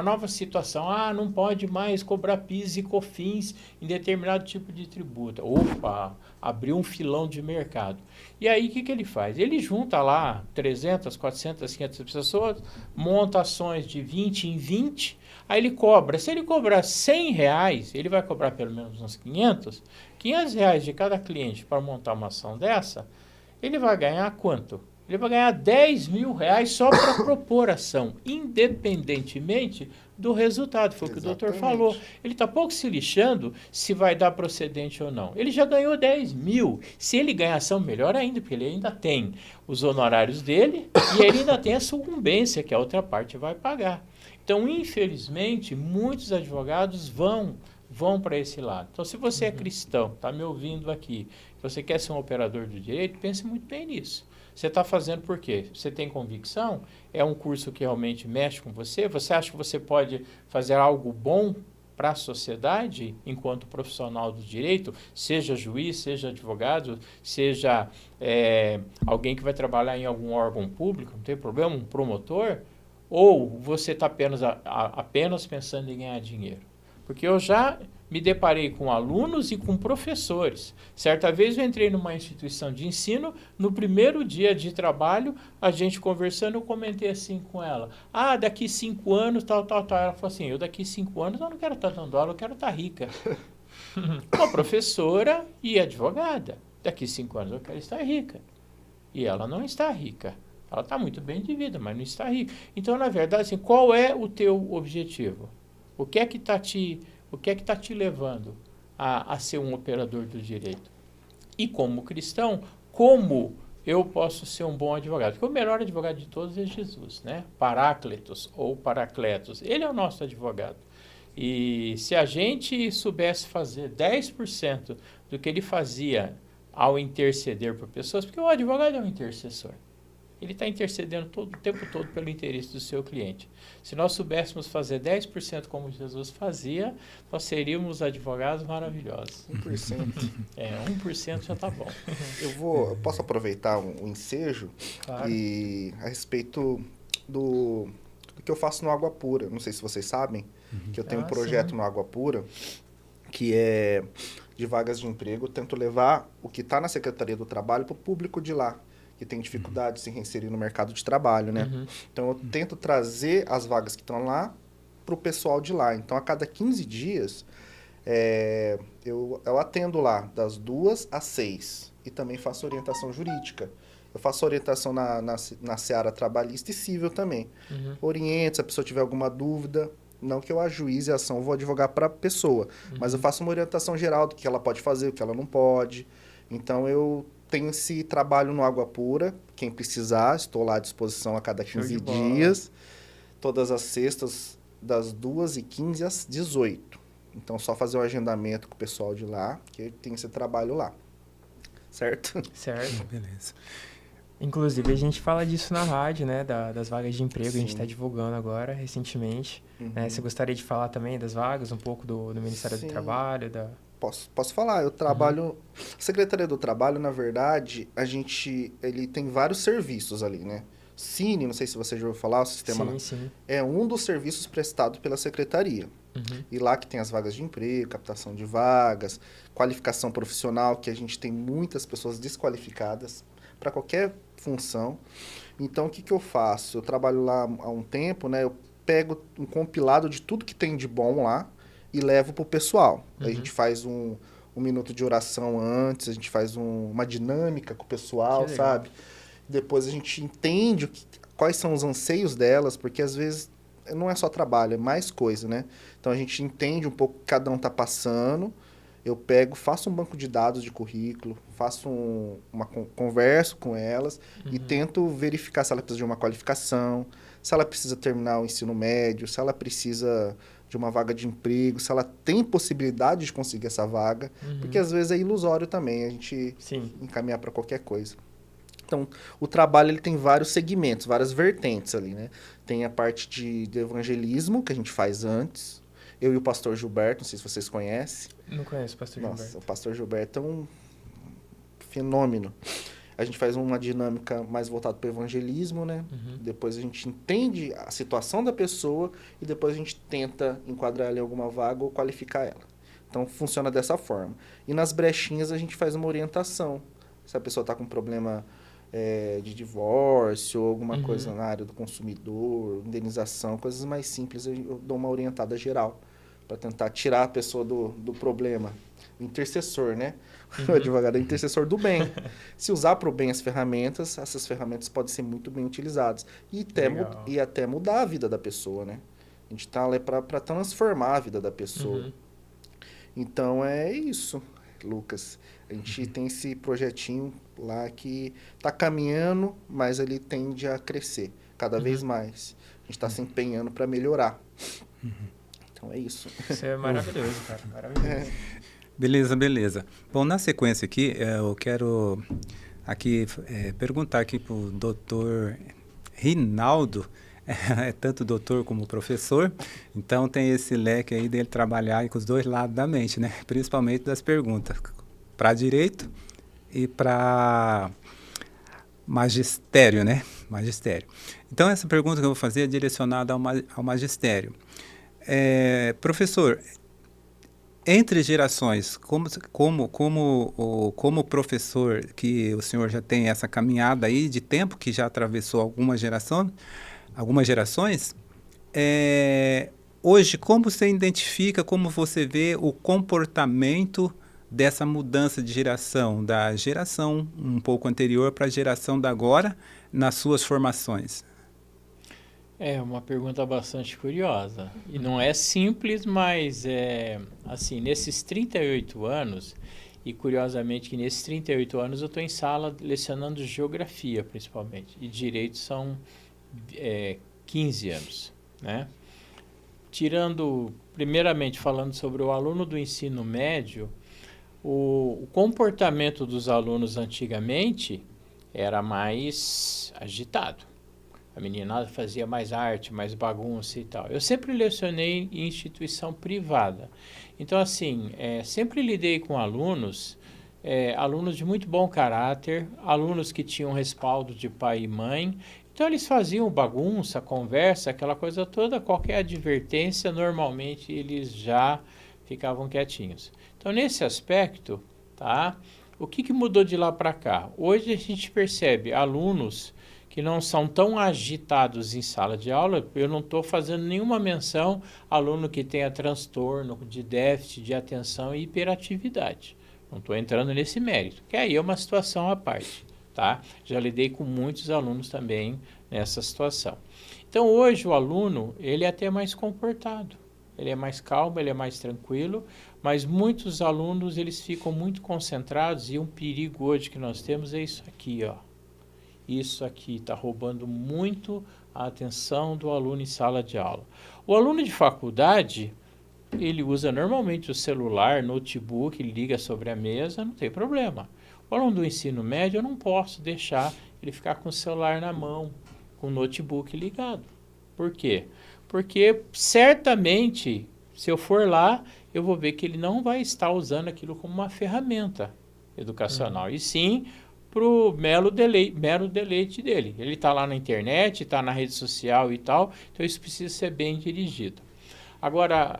nova situação, não pode mais cobrar PIS e COFINS em determinado tipo de tributo. Opa, abriu um filão de mercado. E aí, o que ele faz? Ele junta lá 300, 400, 500 pessoas, monta ações de 20 em 20, aí ele cobra. Se ele cobrar R$100, ele vai cobrar pelo menos uns 500. R$500 de cada cliente para montar uma ação dessa, ele vai ganhar quanto? Ele vai ganhar R$10.000 só para propor ação, independentemente do resultado. Foi o que o doutor falou. Ele está pouco se lixando se vai dar procedente ou não. Ele já ganhou 10 mil. Se ele ganhar ação, melhor ainda, porque ele ainda tem os honorários dele e ele ainda tem a sucumbência, que a outra parte vai pagar. Então, infelizmente, muitos advogados vão para esse lado. Então, se você é cristão, está me ouvindo aqui, você quer ser um operador do direito, pense muito bem nisso. Você está fazendo por quê? Você tem convicção? É um curso que realmente mexe com você? Você acha que você pode fazer algo bom para a sociedade enquanto profissional do direito? Seja juiz, seja advogado, seja alguém que vai trabalhar em algum órgão público, não tem problema, um promotor? Ou você está apenas pensando em ganhar dinheiro? Porque eu já me deparei com alunos e com professores. Certa vez eu entrei numa instituição de ensino, no primeiro dia de trabalho, a gente conversando, eu comentei assim com ela, daqui 5 anos, tal. Ela falou assim, eu daqui 5 anos eu não quero estar dando aula, eu quero estar rica. Uma professora e advogada. Daqui 5 anos eu quero estar rica. E ela não está rica. Ela está muito bem de vida, mas não está rica. Então, na verdade, assim, qual é o teu objetivo? O que é que está te levando a ser um operador do direito? E como cristão, como eu posso ser um bom advogado? Porque o melhor advogado de todos é Jesus, né? Paráclitos ou Paracletos. Ele é o nosso advogado. E se a gente soubesse fazer 10% do que ele fazia ao interceder por pessoas, porque o advogado é um intercessor. Ele está intercedendo o tempo todo pelo interesse do seu cliente. Se nós soubéssemos fazer 10% como Jesus fazia, nós seríamos advogados maravilhosos. 1%. 1% já está bom. Eu posso aproveitar um ensejo? Claro. E a respeito do que eu faço no Água Pura. Não sei se vocês sabem, que eu tenho um projeto sim. no Água Pura, que é de vagas de emprego. Eu tento levar o que está na Secretaria do Trabalho para o público de lá, que tem dificuldade de se reinserir no mercado de trabalho, né? Então, eu tento trazer as vagas que estão lá para o pessoal de lá. Então, a cada 15 dias, eu atendo lá das 2 às 6 e também faço orientação jurídica. Eu faço orientação na seara trabalhista e civil também. Oriento, se a pessoa tiver alguma dúvida, não que eu ajuize a ação, eu vou advogar para a pessoa, mas eu faço uma orientação geral do que ela pode fazer, o que ela não pode. Então, eu tenho esse trabalho no Água Pura. Quem precisar, estou lá à disposição a cada 15 dias. Todas as sextas, das 2h15 às 18h. Então, só fazer o agendamento com o pessoal de lá, que tem esse trabalho lá. Certo? Certo. Beleza. Inclusive, a gente fala disso na rádio, né? Das vagas de emprego. Sim. A gente está divulgando agora, recentemente. Né? Você gostaria de falar também das vagas, um pouco do Ministério Sim. do Trabalho? Posso falar. Eu trabalho... A Secretaria do Trabalho, na verdade, ele tem vários serviços ali, né? Cine, não sei se você já ouviu falar, o sistema... Sim. É um dos serviços prestados pela Secretaria. E lá que tem as vagas de emprego, captação de vagas, qualificação profissional, que a gente tem muitas pessoas desqualificadas para qualquer função. Então, o que eu faço? Eu trabalho lá há um tempo, né? Eu pego um compilado de tudo que tem de bom lá e levo para o pessoal. Aí a gente faz um minuto de oração antes, a gente faz uma dinâmica com o pessoal, sabe? Depois a gente entende quais são os anseios delas, porque às vezes não é só trabalho, é mais coisa, né? Então a gente entende um pouco o que cada um está passando. Eu faço um banco de dados de currículo, converso com elas e tento verificar se ela precisa de uma qualificação, se ela precisa terminar o ensino médio, se ela precisa de uma vaga de emprego, se ela tem possibilidade de conseguir essa vaga, porque às vezes é ilusório também a gente encaminhar para qualquer coisa. Então, o trabalho ele tem vários segmentos, várias vertentes ali, né? Tem a parte de evangelismo, que a gente faz antes. Eu e o pastor Gilberto, não sei se vocês conhecem. Não conheço o pastor Nossa, Gilberto. o pastor Gilberto é um fenômeno. A gente faz uma dinâmica mais voltada para o evangelismo, né? Uhum. Depois a gente entende a situação da pessoa e depois a gente tenta enquadrar ela em alguma vaga ou qualificar ela. Então, funciona dessa forma. E nas brechinhas a gente faz uma orientação. Se a pessoa está com problema de divórcio ou alguma coisa na área do consumidor, indenização, coisas mais simples, eu dou uma orientada geral para tentar tirar a pessoa do problema. O intercessor, né? O advogado é o intercessor do bem. Se usar para o bem essas ferramentas podem ser muito bem utilizadas. E até mudar a vida da pessoa, né? A gente está ali para transformar a vida da pessoa. Então, é isso, Lucas. A gente tem esse projetinho lá que está caminhando, mas ele tende a crescer cada vez mais. A gente está se empenhando para melhorar. Então, é isso. Isso é maravilhoso, cara. Maravilhoso. Beleza. Bom, na sequência aqui, eu quero aqui perguntar aqui para o doutor Rinaldo, é tanto doutor como professor, então tem esse leque aí dele trabalhar com os dois lados da mente, né? Principalmente das perguntas, para direito e para magistério, né? Magistério. Então, essa pergunta que eu vou fazer é direcionada ao magistério. Professor, entre gerações, como professor, que o senhor já tem essa caminhada aí de tempo, que já atravessou algumas gerações, hoje, como você identifica, como você vê o comportamento dessa mudança de geração, da geração um pouco anterior para a geração da agora, nas suas formações? É uma pergunta bastante curiosa. E não é simples, mas assim, nesses 38 anos, e curiosamente que nesses 38 anos eu estou em sala lecionando geografia, principalmente, e direito são 15 anos, né? Tirando, primeiramente falando sobre o aluno do ensino médio, o comportamento dos alunos antigamente era mais agitado. A meninada fazia mais arte, mais bagunça e tal. Eu sempre lecionei em instituição privada. Então, assim, sempre lidei com alunos de muito bom caráter, alunos que tinham respaldo de pai e mãe. Então, eles faziam bagunça, conversa, aquela coisa toda, qualquer advertência, normalmente eles já ficavam quietinhos. Então, nesse aspecto, tá? O que mudou de lá para cá? Hoje a gente percebe alunos que não são tão agitados em sala de aula. Eu não estou fazendo nenhuma menção a aluno que tenha transtorno de déficit de atenção e hiperatividade. Não estou entrando nesse mérito, que aí é uma situação à parte, tá? Já lidei com muitos alunos também nessa situação. Então, hoje o aluno, ele é até mais comportado, ele é mais calmo, ele é mais tranquilo, mas muitos alunos, eles ficam muito concentrados e um perigo hoje que nós temos é isso aqui, ó. Isso aqui está roubando muito a atenção do aluno em sala de aula. O aluno de faculdade, ele usa normalmente o celular, notebook, ele liga sobre a mesa, não tem problema. O aluno do ensino médio, eu não posso deixar ele ficar com o celular na mão, com o notebook ligado. Por quê? Porque certamente, se eu for lá, eu vou ver que ele não vai estar usando aquilo como uma ferramenta educacional, e sim para o mero deleite dele. Ele está lá na internet, está na rede social e tal, então isso precisa ser bem dirigido. Agora,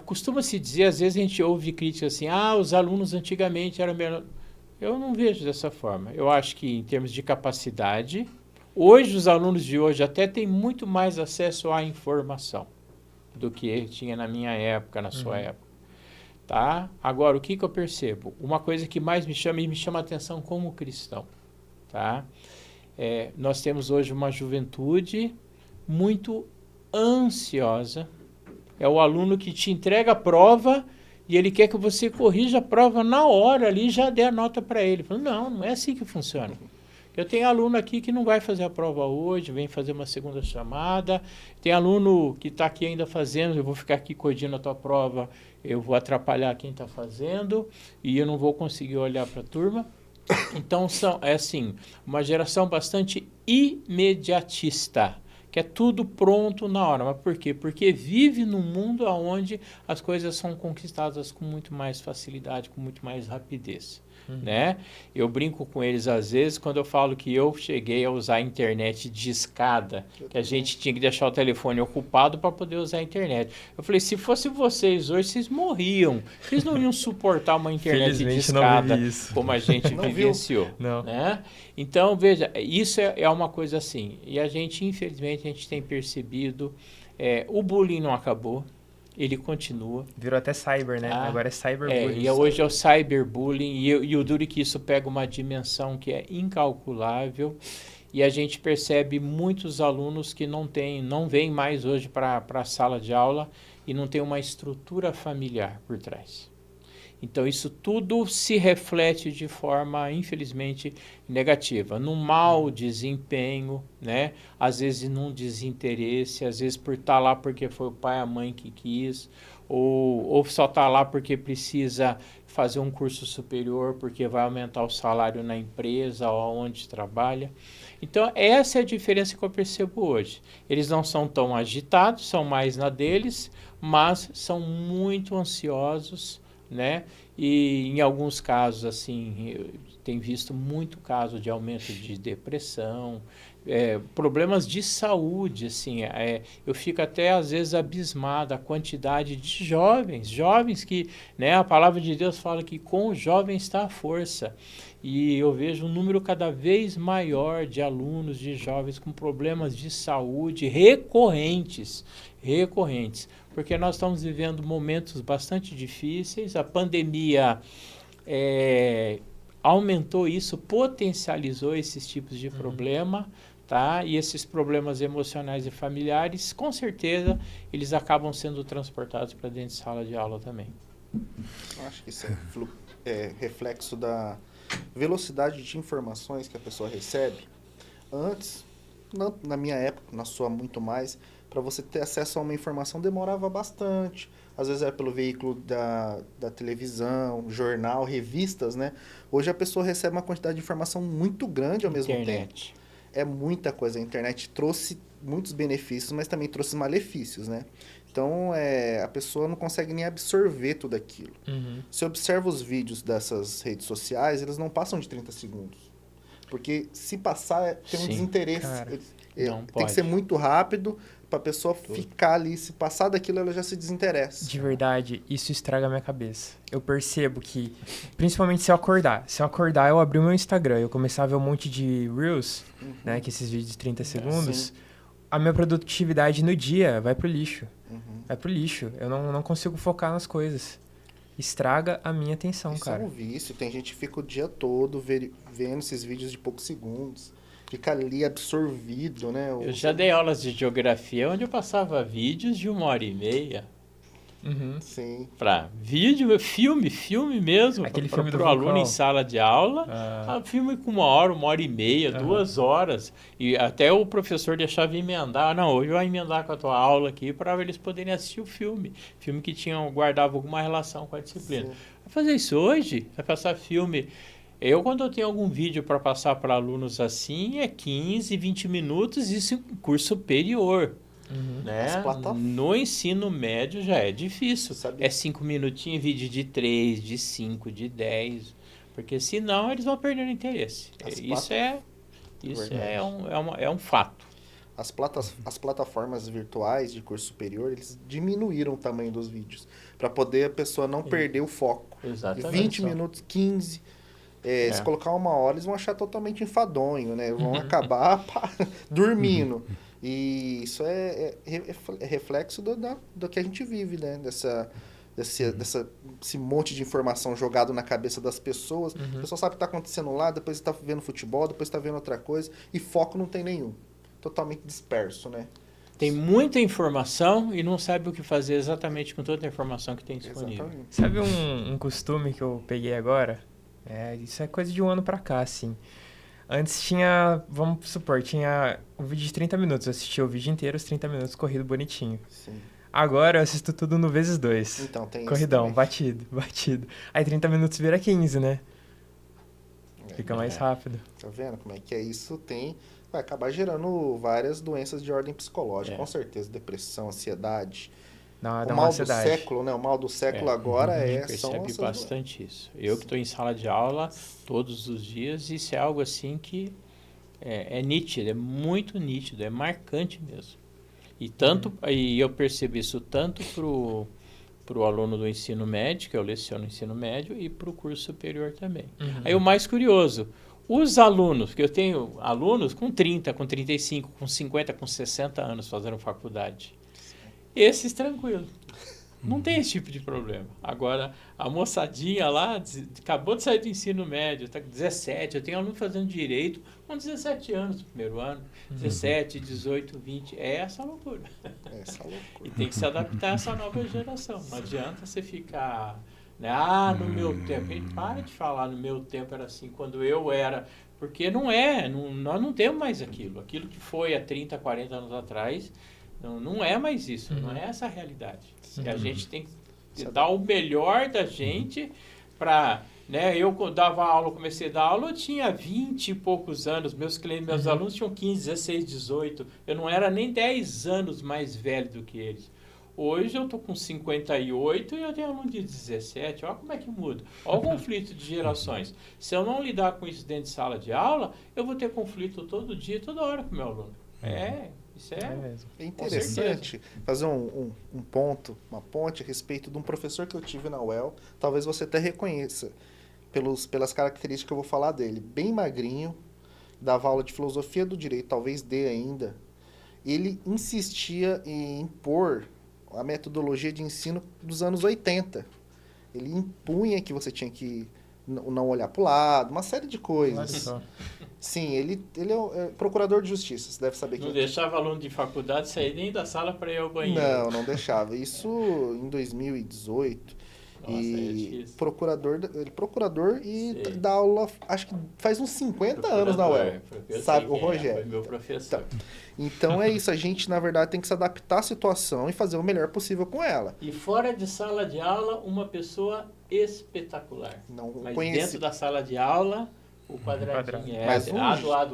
costuma-se dizer, às vezes a gente ouve críticas assim, os alunos antigamente eram melhor. Eu não vejo dessa forma. Eu acho que em termos de capacidade, hoje os alunos de hoje até têm muito mais acesso à informação do que tinha na minha época, na sua época. Tá? Agora, o que eu percebo? Uma coisa que mais me chama a atenção como cristão. Tá? Nós temos hoje uma juventude muito ansiosa. É o aluno que te entrega a prova e ele quer que você corrija a prova na hora ali e já dê a nota para ele. Falo, não é assim que funciona. Eu tenho aluno aqui que não vai fazer a prova hoje, vem fazer uma segunda chamada. Tem aluno que está aqui ainda fazendo, eu vou ficar aqui corrigindo a tua prova, eu vou atrapalhar quem está fazendo e eu não vou conseguir olhar para a turma. Então, é assim, uma geração bastante imediatista, que é tudo pronto na hora. Mas por quê? Porque vive num mundo onde as coisas são conquistadas com muito mais facilidade, com muito mais rapidez. Né? Eu brinco com eles às vezes quando eu falo que eu cheguei a usar a internet de escada, que a gente tinha que deixar o telefone ocupado para poder usar a internet. Eu falei, se fosse vocês hoje, vocês morriam. Vocês não iam suportar uma internet de escada como a gente vivenciou. Não. Né? Então, veja, isso é uma coisa assim. E a gente, infelizmente, a gente tem percebido, o bullying não acabou. Ele continua. Virou até cyber, né? Agora é cyberbullying. E hoje é o cyberbullying. E o duro é que isso pega uma dimensão que é incalculável. E a gente percebe muitos alunos que não vêm mais hoje para a sala de aula e não tem uma estrutura familiar por trás. Então, isso tudo se reflete de forma, infelizmente, negativa. Num mau desempenho, né? Às vezes num desinteresse, às vezes por estar lá porque foi o pai e a mãe que quis, ou só está lá porque precisa fazer um curso superior, porque vai aumentar o salário na empresa ou onde trabalha. Então, essa é a diferença que eu percebo hoje. Eles não são tão agitados, são mais na deles, mas são muito ansiosos, né? E em alguns casos, assim, eu tenho visto muito caso de aumento de depressão, problemas de saúde, assim, eu fico até às vezes abismado a quantidade de jovens que, né, a palavra de Deus fala que com os jovens está a força. E eu vejo um número cada vez maior de alunos, de jovens com problemas de saúde recorrentes, porque nós estamos vivendo momentos bastante difíceis, a pandemia aumentou isso, potencializou esses tipos de problema, tá? E esses problemas emocionais e familiares, com certeza, eles acabam sendo transportados para dentro de sala de aula também. Eu acho que isso é reflexo da velocidade de informações que a pessoa recebe. Antes, na minha época, na sua muito mais, para você ter acesso a uma informação demorava bastante. Às vezes era pelo veículo da televisão, jornal, revistas, né? Hoje a pessoa recebe uma quantidade de informação muito grande ao mesmo tempo. É muita coisa. A internet trouxe muitos benefícios, mas também trouxe malefícios, né? Então, a pessoa não consegue nem absorver tudo aquilo. Se observa os vídeos dessas redes sociais, eles não passam de 30 segundos. Porque se passar, tem um desinteresse. Tem que ser muito rápido para a pessoa ficar ali. Se passar daquilo, ela já se desinteressa. De verdade, isso estraga a minha cabeça. Eu percebo que, principalmente se eu acordar. Se eu acordar, eu abrir o meu Instagram, eu começar a ver um monte de Reels, né, que esses vídeos de 30 segundos, a minha produtividade no dia vai pro lixo. Vai pro lixo. Eu não consigo focar nas coisas. Estraga a minha atenção, isso cara. Isso é um vício. Tem gente que fica o dia todo vendo esses vídeos de poucos segundos. Fica ali absorvido, né? Eu já dei aulas de geografia onde eu passava vídeos de 1h30. Sim. Para vídeo, filme mesmo. Aquele filme do pro aluno em sala de aula. Filme com 1h30, 2 horas. E até o professor deixava emendar. Não, hoje vai emendar com a tua aula aqui para eles poderem assistir o filme. Filme que guardava alguma relação com a disciplina. Sim. Vai fazer isso hoje? Vai passar filme... Quando eu tenho algum vídeo para passar para alunos assim, é 15, 20 minutos, isso em curso superior. Né? No ensino médio já é difícil. É 5 minutinhos, vídeo de 3, de 5, de 10. Porque senão eles vão perdendo interesse. Isso é um fato. As plataformas virtuais de curso superior, eles diminuíram o tamanho dos vídeos. Para poder a pessoa não perder o foco. Exatamente. 20 minutos, 15... Se colocar 1 hora, eles vão achar totalmente enfadonho, né? Vão acabar dormindo. E isso é reflexo do que a gente vive, né? Desse monte de informação jogado na cabeça das pessoas. A pessoa sabe o que está acontecendo lá, depois está vendo futebol, depois está vendo outra coisa. E foco não tem nenhum. Totalmente disperso, né? Tem muita informação e não sabe o que fazer exatamente com toda a informação que tem disponível. Exatamente. Sabe um costume que eu peguei agora? Isso é coisa de 1 ano pra cá, assim. Antes tinha, vamos supor, tinha um vídeo de 30 minutos. Eu assistia o vídeo inteiro, os 30 minutos, corrido bonitinho. Sim. Agora eu assisto tudo no vezes 2. Então, tem corridão, isso batido. Aí 30 minutos vira 15, né? Fica mais rápido. Tá vendo como é que é isso? Vai acabar gerando várias doenças de ordem psicológica, com certeza. Depressão, ansiedade. Dá O uma mal do ansiedade. século, né? O mal do século agora são percebe essas bastante isso. Eu que estou em sala de aula todos os dias, isso é algo assim que é nítido, é muito nítido, é marcante mesmo. E eu percebo isso tanto para o aluno do ensino médio, que eu leciono ensino médio, e para o curso superior também. Aí o mais curioso, os alunos, que eu tenho alunos com 30, com 35, com 50, com 60 anos fazendo faculdade. Esses tranquilos. Não tem esse tipo de problema. Agora, a moçadinha lá, acabou de sair do ensino médio, está com 17, eu tenho aluno fazendo direito com 17 anos no primeiro ano, 17, 18, 20, é essa loucura. E tem que se adaptar a essa nova geração. Não adianta você ficar, né, no meu tempo. A gente para de falar no meu tempo era assim, quando eu era... Porque nós não temos mais aquilo. Aquilo que foi há 30, 40 anos atrás... Não é mais isso, não é essa a realidade. E a gente tem que dar o melhor da gente para... Né, eu dava aula, comecei a dar aula, eu tinha 20 e poucos anos, meus alunos tinham 15, 16, 18, eu não era nem 10 anos mais velho do que eles. Hoje eu estou com 58 e eu tenho aluno de 17, olha como é que muda. Olha o conflito de gerações. Se eu não lidar com isso dentro de sala de aula, eu vou ter conflito todo dia, toda hora com o meu aluno. Isso é interessante fazer um ponto, uma ponte a respeito de um professor que eu tive na UEL. Talvez você até reconheça pelas características que eu vou falar dele. Bem magrinho, dava aula de filosofia do direito, talvez dê ainda. Ele insistia em impor a metodologia de ensino dos anos 80. Ele impunha que você tinha que não olhar para o lado, uma série de coisas. Sim, ele é procurador de justiça, você deve saber. Não deixava aluno de faculdade sair nem da sala para ir ao banheiro. Não deixava. Isso em 2018. Nossa, e procurador e dá aula, acho que faz uns 50 anos na UEL. Sabe, o Rogério. Foi meu professor. Então é isso, a gente na verdade tem que se adaptar à situação e fazer o melhor possível com ela. E fora de sala de aula, uma pessoa espetacular. Mas dentro da sala de aula, o quadradinho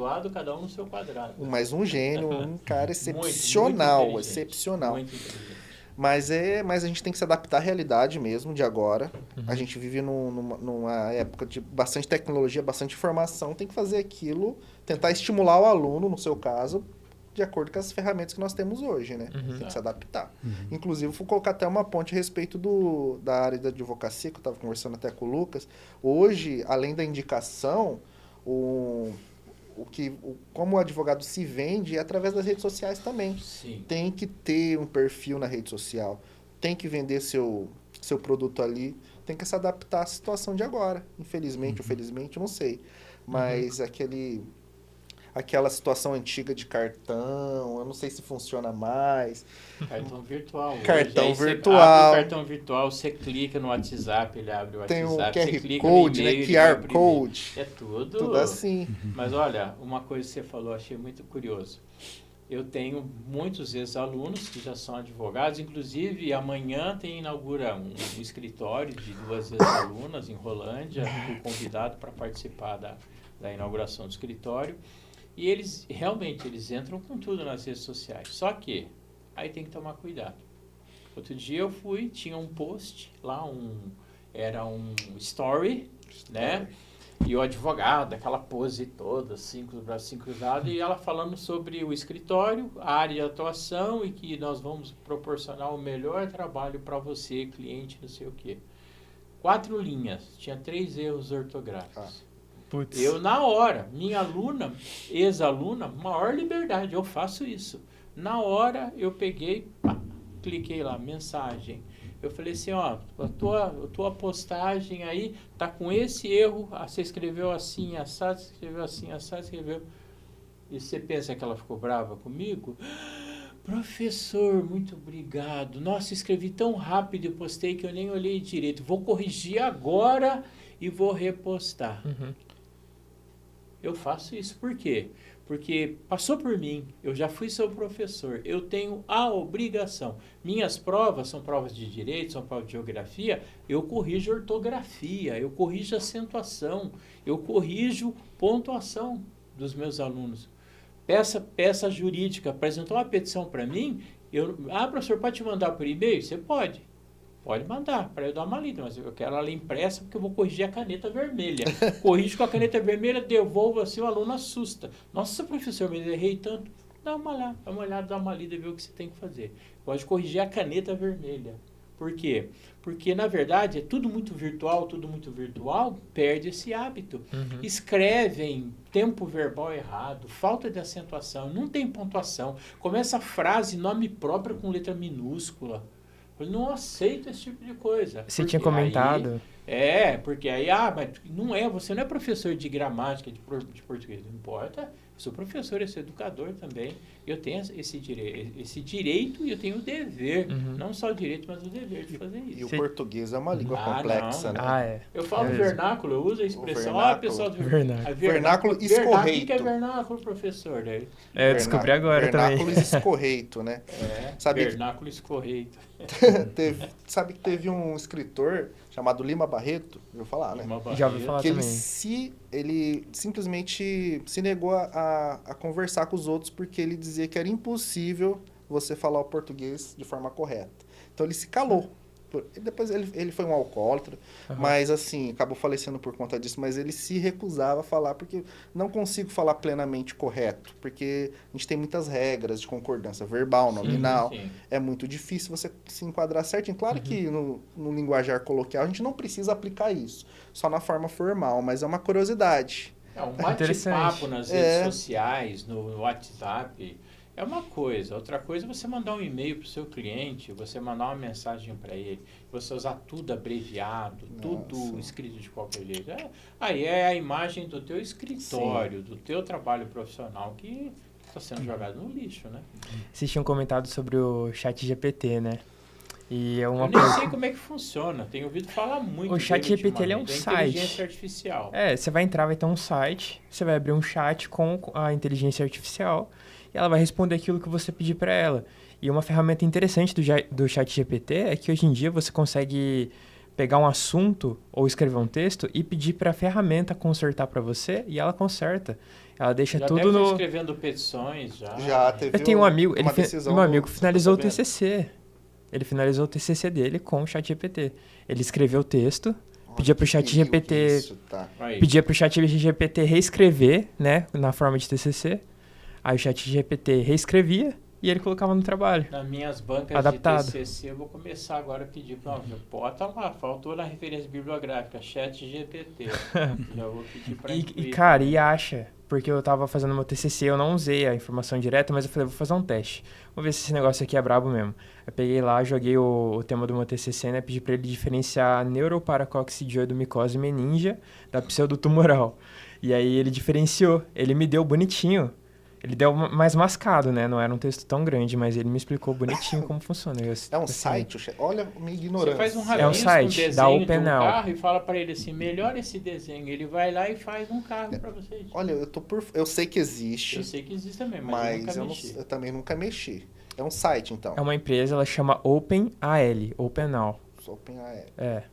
ado, cada um no seu quadrado. Mas um gênio, um cara excepcional, muito excepcional. Muito inteligente. Mas a gente tem que se adaptar à realidade mesmo de agora. A gente vive numa época de bastante tecnologia, bastante informação. Tem que fazer aquilo, tentar estimular o aluno, no seu caso, de acordo com as ferramentas que nós temos hoje, né? Tem que se adaptar. Inclusive, vou colocar até uma ponte a respeito da área da advocacia, que eu estava conversando até com o Lucas. Hoje, além da indicação, como o advogado se vende é através das redes sociais também. Sim. Tem que ter um perfil na rede social, tem que vender seu produto ali, tem que se adaptar à situação de agora. Infelizmente ou felizmente, não sei. Mas aquela situação antiga de cartão, eu não sei se funciona mais. Cartão virtual. Cartão virtual. Você abre o cartão virtual, você clica no WhatsApp, ele abre o WhatsApp. Tem um você QR clica Code, no e-mail, né? QR Code. É tudo. Tudo assim. Mas olha, uma coisa que você falou, achei muito curioso. Eu tenho muitos ex-alunos que já são advogados, inclusive amanhã inaugura um escritório de 2 ex-alunas em Rolândia, fui convidado para participar da inauguração do escritório. E eles entram com tudo nas redes sociais. Só que aí tem que tomar cuidado. Outro dia eu tinha um post lá, era um story, né? E o advogado, aquela pose toda, assim, com os braços cruzados, e ela falando sobre o escritório, a área de atuação e que nós vamos proporcionar o melhor trabalho para você, cliente, não sei o quê. 4 linhas, tinha 3 erros ortográficos. Putz. Eu, na hora, minha aluna, ex-aluna, maior liberdade, eu faço isso. Na hora, eu peguei, cliquei lá, mensagem. Eu falei assim, ó, a tua postagem aí tá com esse erro, você escreveu assim, assado, escreveu assim, assado, escreveu... E você pensa que ela ficou brava comigo? Professor, muito obrigado. Nossa, escrevi tão rápido e postei que eu nem olhei direito. Vou corrigir agora e vou repostar. Eu faço isso. Por quê? Porque passou por mim, eu já fui seu professor, eu tenho a obrigação. Minhas provas são provas de direito, são provas de geografia, eu corrijo ortografia, eu corrijo acentuação, eu corrijo pontuação dos meus alunos. Peça jurídica, apresentou uma petição para mim, professor, pode te mandar por e-mail? Você pode. Pode mandar, para eu dar uma lida, mas eu quero ela impressa porque eu vou corrigir a caneta vermelha. Corrijo com a caneta vermelha, devolvo assim, o aluno assusta. Nossa, professor, mas eu errei tanto. Dá uma olhada, dá uma lida e vê o que você tem que fazer. Pode corrigir a caneta vermelha. Por quê? Porque, na verdade, é tudo muito virtual, perde esse hábito. Escrevem tempo verbal errado, falta de acentuação, não tem pontuação. Começa a frase, nome próprio com letra minúscula. Eu não aceito esse tipo de coisa. Você tinha comentado. Porque aí, mas você não é professor de gramática, de português, não importa. Eu sou professor, eu sou educador também. Eu tenho esse direito e eu tenho o dever, não só o direito, mas o dever de fazer isso. E o português é uma língua complexa, não, né? Eu falo vernáculo, eu uso a expressão, pessoal do vernáculo escorreito. O que é vernáculo, professor? Eu descobri agora vernáculo também. Escorreito, né? Vernáculo escorreito. Sabe que teve um escritor chamado Lima Barreto, ouviu falar, né? Já ouvi falar que também. ele simplesmente se negou a conversar com os outros porque ele dizia que era impossível você falar o português de forma correta. Então ele se calou. Depois ele foi um alcoólatra, mas assim, acabou falecendo por conta disso, mas ele se recusava a falar porque não consigo falar plenamente correto, porque a gente tem muitas regras de concordância verbal, nominal, é muito difícil você se enquadrar certinho. Claro que no linguajar coloquial a gente não precisa aplicar isso, só na forma formal, mas é uma curiosidade. Um bate-papo nas redes sociais, no WhatsApp, é uma coisa. Outra coisa é você mandar um e-mail para o seu cliente, você mandar uma mensagem para ele, você usar tudo abreviado, tudo escrito de qualquer jeito. Aí é a imagem do teu escritório, do teu trabalho profissional que está sendo jogado no lixo, né? Vocês tinham comentado sobre o ChatGPT, né? E é uma eu nem sei como é que funciona. Tenho ouvido falar muito. O ChatGPT ele é um site. Inteligência artificial. Você vai entrar, vai ter um site, você vai abrir um chat com a inteligência artificial e ela vai responder aquilo que você pedir para ela. E uma ferramenta interessante do ChatGPT é que hoje em dia você consegue pegar um assunto ou escrever um texto e pedir para a ferramenta consertar para você e ela conserta. Ela deixa já tudo deve escrevendo petições já. Já teve. Eu tenho um amigo, meu amigo finalizou o TCC. Ele finalizou o TCC dele com o ChatGPT. Ele escreveu o texto, pedia para o ChatGPT, reescrever, né, na forma de TCC. Aí o ChatGPT reescrevia e ele colocava no trabalho. Nas minhas bancas adaptado. De TCC, eu vou começar agora a pedir para bota lá, faltou na referência bibliográfica, ChatGPT. Já vou pedir para cara, e acha, porque eu tava fazendo meu TCC, eu não usei a informação direta, mas eu falei, vou fazer um teste. Vou ver se esse negócio aqui é brabo mesmo. Eu peguei lá, joguei o tema do meu TCC, né, pedi para ele diferenciar neuroparacoxidioidomicose meningia da pseudotumoral. E aí ele diferenciou, ele me deu bonitinho. Ele deu mais mascado, né? Não era um texto tão grande, mas ele me explicou bonitinho como funciona. É um site? Olha a minha ignorância. Você faz um rabisco, um site da OpenAI. Carro e fala para ele assim, melhora esse desenho. Ele vai lá e faz um carro para você. Olha, eu sei que existe. Eu sei que existe também, mas eu também nunca mexi. É um site, então. É uma empresa, ela chama OpenAI. OpenAI.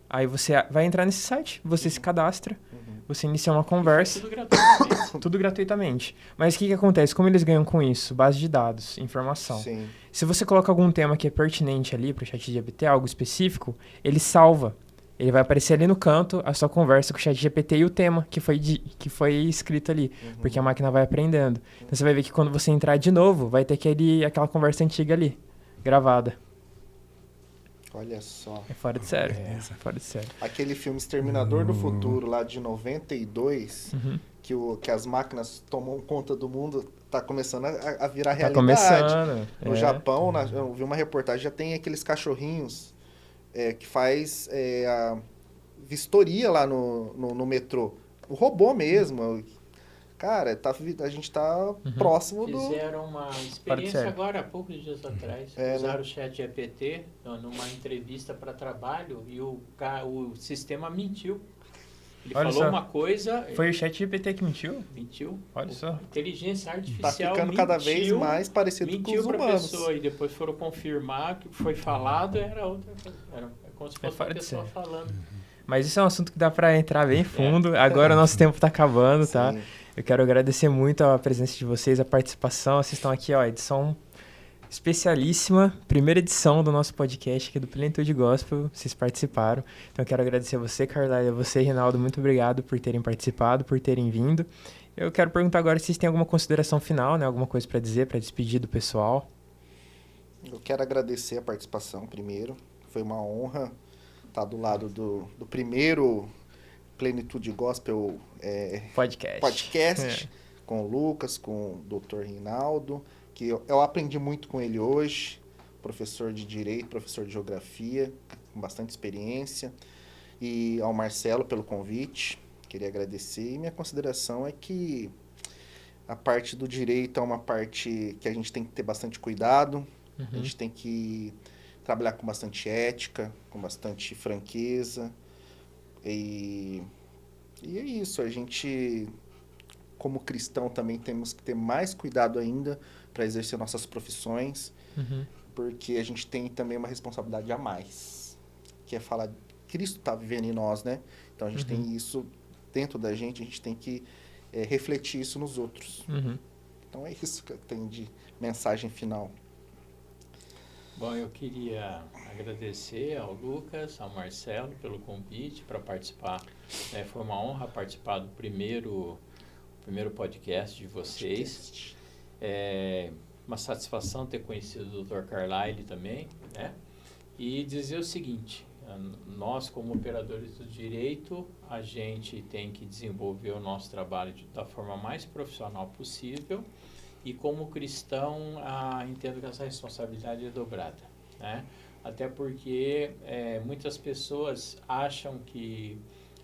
Aí você vai entrar nesse site, você se cadastra, você inicia uma conversa. Tudo gratuitamente. Tudo gratuitamente. Mas o que acontece? Como eles ganham com isso? Base de dados, informação. Sim. Se você coloca algum tema que é pertinente ali para o ChatGPT, algo específico, ele salva. Ele vai aparecer ali no canto a sua conversa com o ChatGPT e o tema que foi escrito ali, porque a máquina vai aprendendo. Então você vai ver que quando você entrar de novo, vai ter aquela conversa antiga ali, gravada. Olha só. É fora de sério. Fora de sério. Aquele filme Exterminador do Futuro, lá de 92, que as máquinas tomam conta do mundo, tá começando a virar realidade. Tá começando. No Japão, eu vi uma reportagem, já tem aqueles cachorrinhos que faz a vistoria lá no metrô. O robô mesmo. Cara, a gente tá próximo do... Fizeram uma experiência agora, há poucos dias atrás. Usaram o ChatGPT numa entrevista para trabalho e o sistema mentiu. Ele Olha falou só. uma coisa... Foi o ChatGPT que mentiu? Mentiu. Olha só. Inteligência Tá artificial ficando cada vez mais parecido com mentiu os para a humanos. pessoa e depois foram confirmar que foi falado, era outra coisa. Era como se fosse fora uma de pessoa série. falando. Mas isso é um assunto que dá para entrar bem fundo. Agora o nosso tempo tá acabando, tá? Sim. Eu quero agradecer muito a presença de vocês, a participação. Vocês estão aqui, ó, edição especialíssima, primeira edição do nosso podcast aqui do Plenitude Gospel. Vocês participaram. Então eu quero agradecer a você, Carla, e a você, Rinaldo. Muito obrigado por terem participado, por terem vindo. Eu quero perguntar agora se vocês têm alguma consideração final, né? Alguma coisa para dizer, para despedir do pessoal. Eu quero agradecer a participação primeiro. Foi uma honra estar do lado do primeiro Plenitude Gospel podcast com o Lucas, com o Dr. Rinaldo, que eu aprendi muito com ele hoje, professor de Direito, professor de Geografia, com bastante experiência, e ao Marcelo pelo convite, queria agradecer. E minha consideração é que a parte do direito é uma parte que a gente tem que ter bastante cuidado, a gente tem que trabalhar com bastante ética, com bastante franqueza, e é isso, a gente, como cristão, também temos que ter mais cuidado ainda para exercer nossas profissões, porque a gente tem também uma responsabilidade a mais, que é falar, Cristo está vivendo em nós, né? Então a gente tem isso dentro da gente, a gente tem que refletir isso nos outros. Então é isso que eu tenho de mensagem final. Bom, eu queria agradecer ao Lucas, ao Marcelo pelo convite para participar. Foi uma honra participar do primeiro podcast de vocês. É uma satisfação ter conhecido o Dr. Carlyle também, né? E dizer o seguinte, nós como operadores do direito, a gente tem que desenvolver o nosso trabalho da forma mais profissional possível. E como cristão, entendo que essa responsabilidade é dobrada, né? Até porque muitas pessoas acham que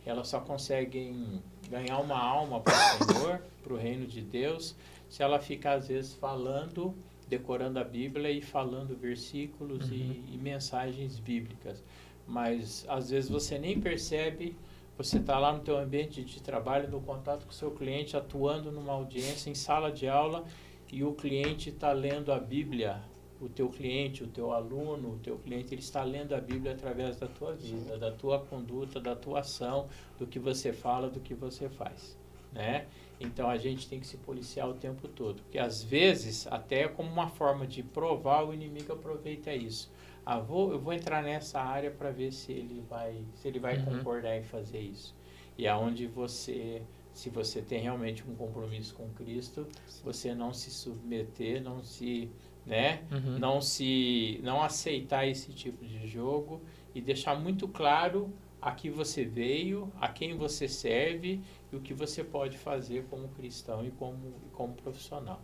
elas só conseguem ganhar uma alma para o Senhor, para o reino de Deus, se ela ficar, às vezes, falando, decorando a Bíblia e falando versículos e mensagens bíblicas. Mas, às vezes, você nem percebe, você está lá no teu ambiente de trabalho, no contato com o seu cliente, atuando numa audiência, em sala de aula, e o cliente está lendo a Bíblia, o teu cliente, o teu aluno, o teu cliente, ele está lendo a Bíblia através da tua vida, da tua conduta, da tua ação, do que você fala, do que você faz, né? Então, a gente tem que se policiar o tempo todo, porque às vezes, até como uma forma de provar, o inimigo aproveita isso. Eu vou entrar nessa área para ver se ele vai concordar em fazer isso. E aonde se você tem realmente um compromisso com Cristo, você não se submeter, não aceitar esse tipo de jogo e deixar muito claro a que você veio, a quem você serve e o que você pode fazer como cristão e como profissional,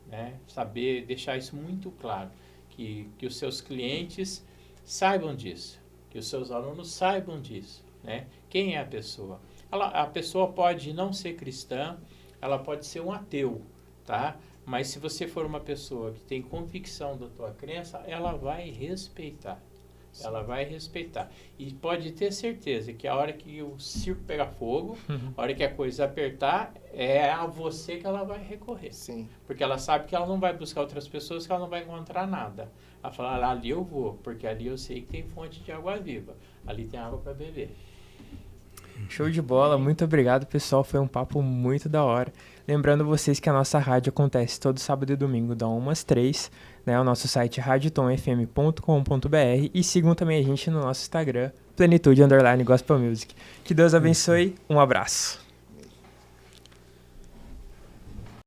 né? Saber deixar isso muito claro, que os seus clientes saibam disso, que os seus alunos saibam disso, né? Quem é a pessoa? A pessoa pode não ser cristã, ela pode ser um ateu, tá? Mas se você for uma pessoa que tem convicção da tua crença, ela vai respeitar. Sim. Ela vai respeitar. E pode ter certeza que a hora que o circo pegar fogo, a hora que a coisa apertar, é a você que ela vai recorrer. Sim. Porque ela sabe que ela não vai buscar outras pessoas, que ela não vai encontrar nada. Ela fala, ali eu vou, porque ali eu sei que tem fonte de água viva. Ali tem água para beber. Show de bola, muito obrigado, pessoal, foi um papo muito da hora. Lembrando vocês que a nossa rádio acontece todo sábado e domingo, da 1 às 3, né? O nosso site radiotomfm.com.br e sigam também a gente no nosso Instagram, Plenitude_Gospel Music. Que Deus abençoe, um abraço.